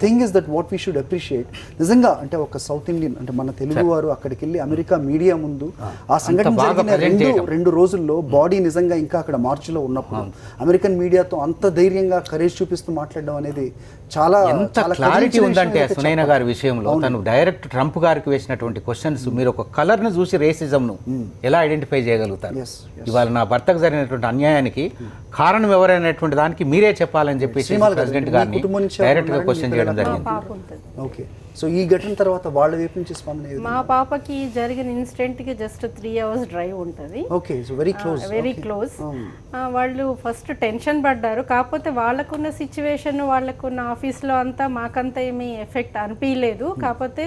thing is that what we should appreciate. నిజంగా అంటే ఒక సౌత్ ఇండియన్ అంటే మన తెలుగు వారు అక్కడికి వెళ్ళి అమెరికా మీడియా ముందు ఆ సంఘటన జరిగిన 2 రోజుల్లో బాడీ నిజంగా ఇంకా అక్కడ మార్చిలో ఉన్నప్పుడు అమెరికన్ మీడియాతో అంత ధైర్యంగా కరేజ్ చూపిస్తూ మాట్లాడడం అనేది చాలా క్లారిటీ ఉందంటే సునైనా గారి విషయంలో. తను డైరెక్ట్ ట్రంప్ గారికి వేసినటువంటి క్వశ్చన్స్, మీరు ఒక కలర్ ను చూసి రేసిజం ను ఎలా ఐడెంటిఫై చేయగలుగుతారు? ఇవాళ నా భర్తకు జరిగినటువంటి అన్యాయానికి కారణం ఎవరైనటువంటి దానికి మీరే చెప్పాలని చెప్పేసి ప్రెసిడెంట్ గారిని డైరెక్ట్ గా క్వశ్చన్ చేయడం జరిగింది. ఓకే, సో ఈ ఘటన తర్వాత వాళ్ళ వైపు నుంచి స్పందన? మా పాపకి జరిగిన ఇన్సిడెంట్ కి జస్ట్ 3 hours డ్రైవ్ ఉంటుంది. Okay, so very close. వాళ్ళు ఫస్ట్ టెన్షన్ పడ్డారు. కాకపోతే వాళ్ళకున్న సిచ్యువేషన్, వాళ్ళకున్న ఆఫీస్లో అంతా మాకంతా ఏమీ ఎఫెక్ట్ అనిపించలేదు. కాకపోతే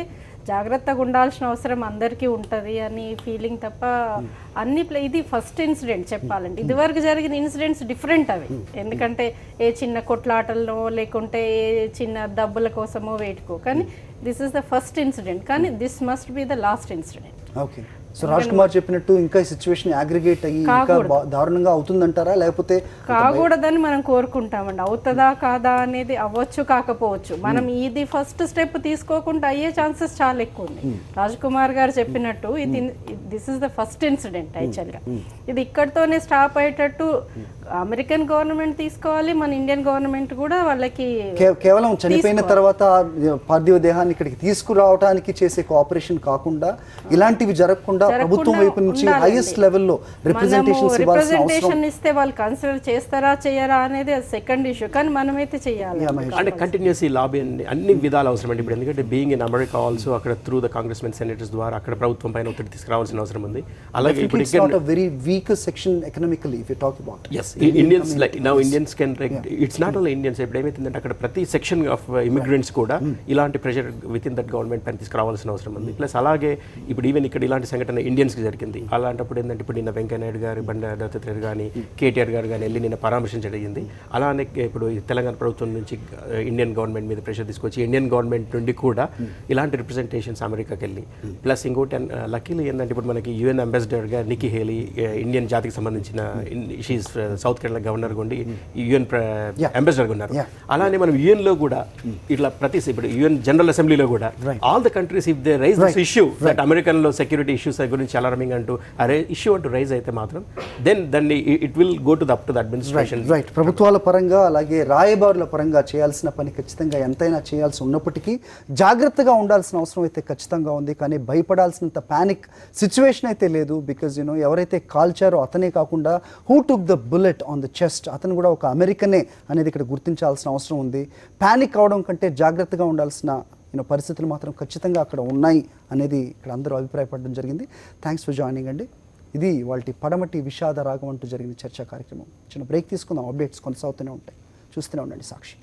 జాగ్రత్తగా ఉండాల్సిన అవసరం అందరికీ ఉంటుంది అని ఫీలింగ్ తప్ప ఇది ఫస్ట్ ఇన్సిడెంట్ చెప్పాలంటే. ఇదివరకు జరిగిన ఇన్సిడెంట్స్ డిఫరెంట్ అవి, ఎందుకంటే ఏ చిన్న కొట్లాటల్లో లేకుంటే ఏ చిన్న డబ్బుల కోసమో వేటుకో, కానీ this is the first incident. కానీ this must be the last incident. Okay, so Raj Kumar చెప్పినట్టు ఇంకా ఈ సిచ్యువేషన్ అగ్రిగేట్ అయ్యి ఇంకా దారుణంగా అవుతుందంటారా? లేకపోతే కాకూడదని మనం కోరుకుంటామండి. అవుతుందా కాదా అనేది అవ్వచ్చు, కాకపోవచ్చు. మనం ఇది ఫస్ట్ స్టెప్ తీసుకోకుండా అయ్యే ఛాన్సెస్ చాలా ఎక్కువ ఉంది. రాజ్ కుమార్ గారు చెప్పినట్టు this is the first incident. యాక్చువల్గా ఇది ఇక్కడితోనే స్టాప్ అయ్యేటట్టు అమెరికన్ గవర్నమెంట్ తీసుకోవాలి, మన ఇండియన్ గవర్నమెంట్ కూడా వాళ్ళకి కేవలం చనిపోయిన తర్వాత పార్థివ దేహాన్ని ఇక్కడికి తీసుకురావడానికి చేసే కోఆపరేషన్ కాకుండా ఇలాంటివి జరగకుండా జరగకుండా ప్రభుత్వం వైపు నుంచి హైయెస్ట్ లెవెల్లో రిప్రజెంటేషన్స్ ఇవ్వాల్సిన అవసరం. రిప్రజెంటేషన్ ఇస్తే వాళ్ళు కన్సిడర్ చేస్తారా చేయరా అనేది సెకండ్ ఇష్యూ, కానీ మనమైతే చేయాలి. అంటే కంటిన్యూస్ ఈ లాబీ అన్ని విధాలు అవసరం అండి ఇప్పుడు, ఎందుకంటే బీయింగ్ ఇన్ అమెరికా ఆల్సో అక్కడ through the Congress men senators ద్వారా అక్కడ ప్రభుత్వం పైన ఒత్తిడి తీసుకురావాల్సిన అవసరం ఉంది. అలాగే ఇప్పుడు It's not a very weak section economically if you talk about. Yes, Indians like now Indians can it's not only Indians, ఇప్పుడు ఏమైతుందంటే అక్కడ ప్రతి సెక్షన్ ఆఫ్ ఇమిగ్రెంట్స్ కూడా ఇలాంటి pressure with in that government పైన తీసుకురావాల్సిన అవసరం ఉంది. ప్లస్ అలాగే ఇప్పుడు ఈవెన్ ఇక్కడ ఇలాంటి సంఘటన ఇండియన్స్కి జరిగింది. అలాంటప్పుడు ఏంటంటే ఇప్పుడు నిన్న వెంకయ్య నాయుడు గారు, బండారు దత్తాత్రేయ కానీ, కేటీఆర్ గారు కానీ వెళ్ళి నిన్న పరామర్శించడం జరిగింది. అలానే ఇప్పుడు ఈ తెలంగాణ ప్రభుత్వం నుంచి ఇండియన్ గవర్నమెంట్ మీద ప్రెషర్ తీసుకొచ్చి ఇండియన్ గవర్నమెంట్ నుండి కూడా ఇలాంటి రిప్రజెంటేషన్స్ అమెరికాకి వెళ్ళి, ప్లస్ ఇంకోటి లక్కీలీ ఏంటంటే ఇప్పుడు మనకి యుఎన్ అంబాసిడర్గా నికీ హేలీ ఇండియన్ జాతికి సంబంధించిన షీఈ్ సౌత్ కేరళ గవర్నర్ ఉండి యుఎన్ అంబాసిడర్గా ఉన్నారు. అలానే మనం యుఎన్ లో కూడా ఇట్లా ప్రతి ఇప్పుడు యుఎన్ జనరల్ అసెంబ్లీలో కూడా all the countries if they rise this issue that American లో సెక్యూరిటీ ఇష్యూస్ గురించి అలారమింగ్ అంటూ ఇష్యూ అంటూ రైజ్ అయితే మాత్రం దాన్ని it will go to up to the administration. Right, ప్రభుత్వాల పరంగా అలాగే రాయబారుల పరంగా చేయాల్సిన పని ఖచ్చితంగా ఎంతైనా చేయాల్సి ఉన్నప్పటికీ జాగ్రత్తగా ఉండాల్సిన అవసరం అయితే ఖచ్చితంగా ఉంది. కానీ భయపడాల్సినంత ప్యానిక్ సిచ్యువేషన్ అయితే లేదు. బికాజ్ ఎవరైతే కాల్చారో అతనే కాకుండా who took the bullet on the chest అతను కూడా ఒక అమెరికనే అనేది ఇక్కడ గుర్తించాల్సిన అవసరం ఉంది. ప్యానిక్ అవడం కంటే జాగ్రత్తగా ఉండాల్సిన పరిస్థితులు మాత్రం ఖచ్చితంగా అక్కడ ఉన్నాయి అనేది ఇక్కడ అందరూ అభిప్రాయపడడం జరిగింది. థ్యాంక్స్ ఫర్ జాయినింగ్ అండి. ఇది వాళ్ళ పడమటి విషాద రాగం అంటూ జరిగిన చర్చా కార్యక్రమం. చిన్న బ్రేక్ తీసుకుందాం, అప్డేట్స్ కొనసాగుతూనే ఉంటాయి. చూస్తూనే ఉండండి సాక్షి.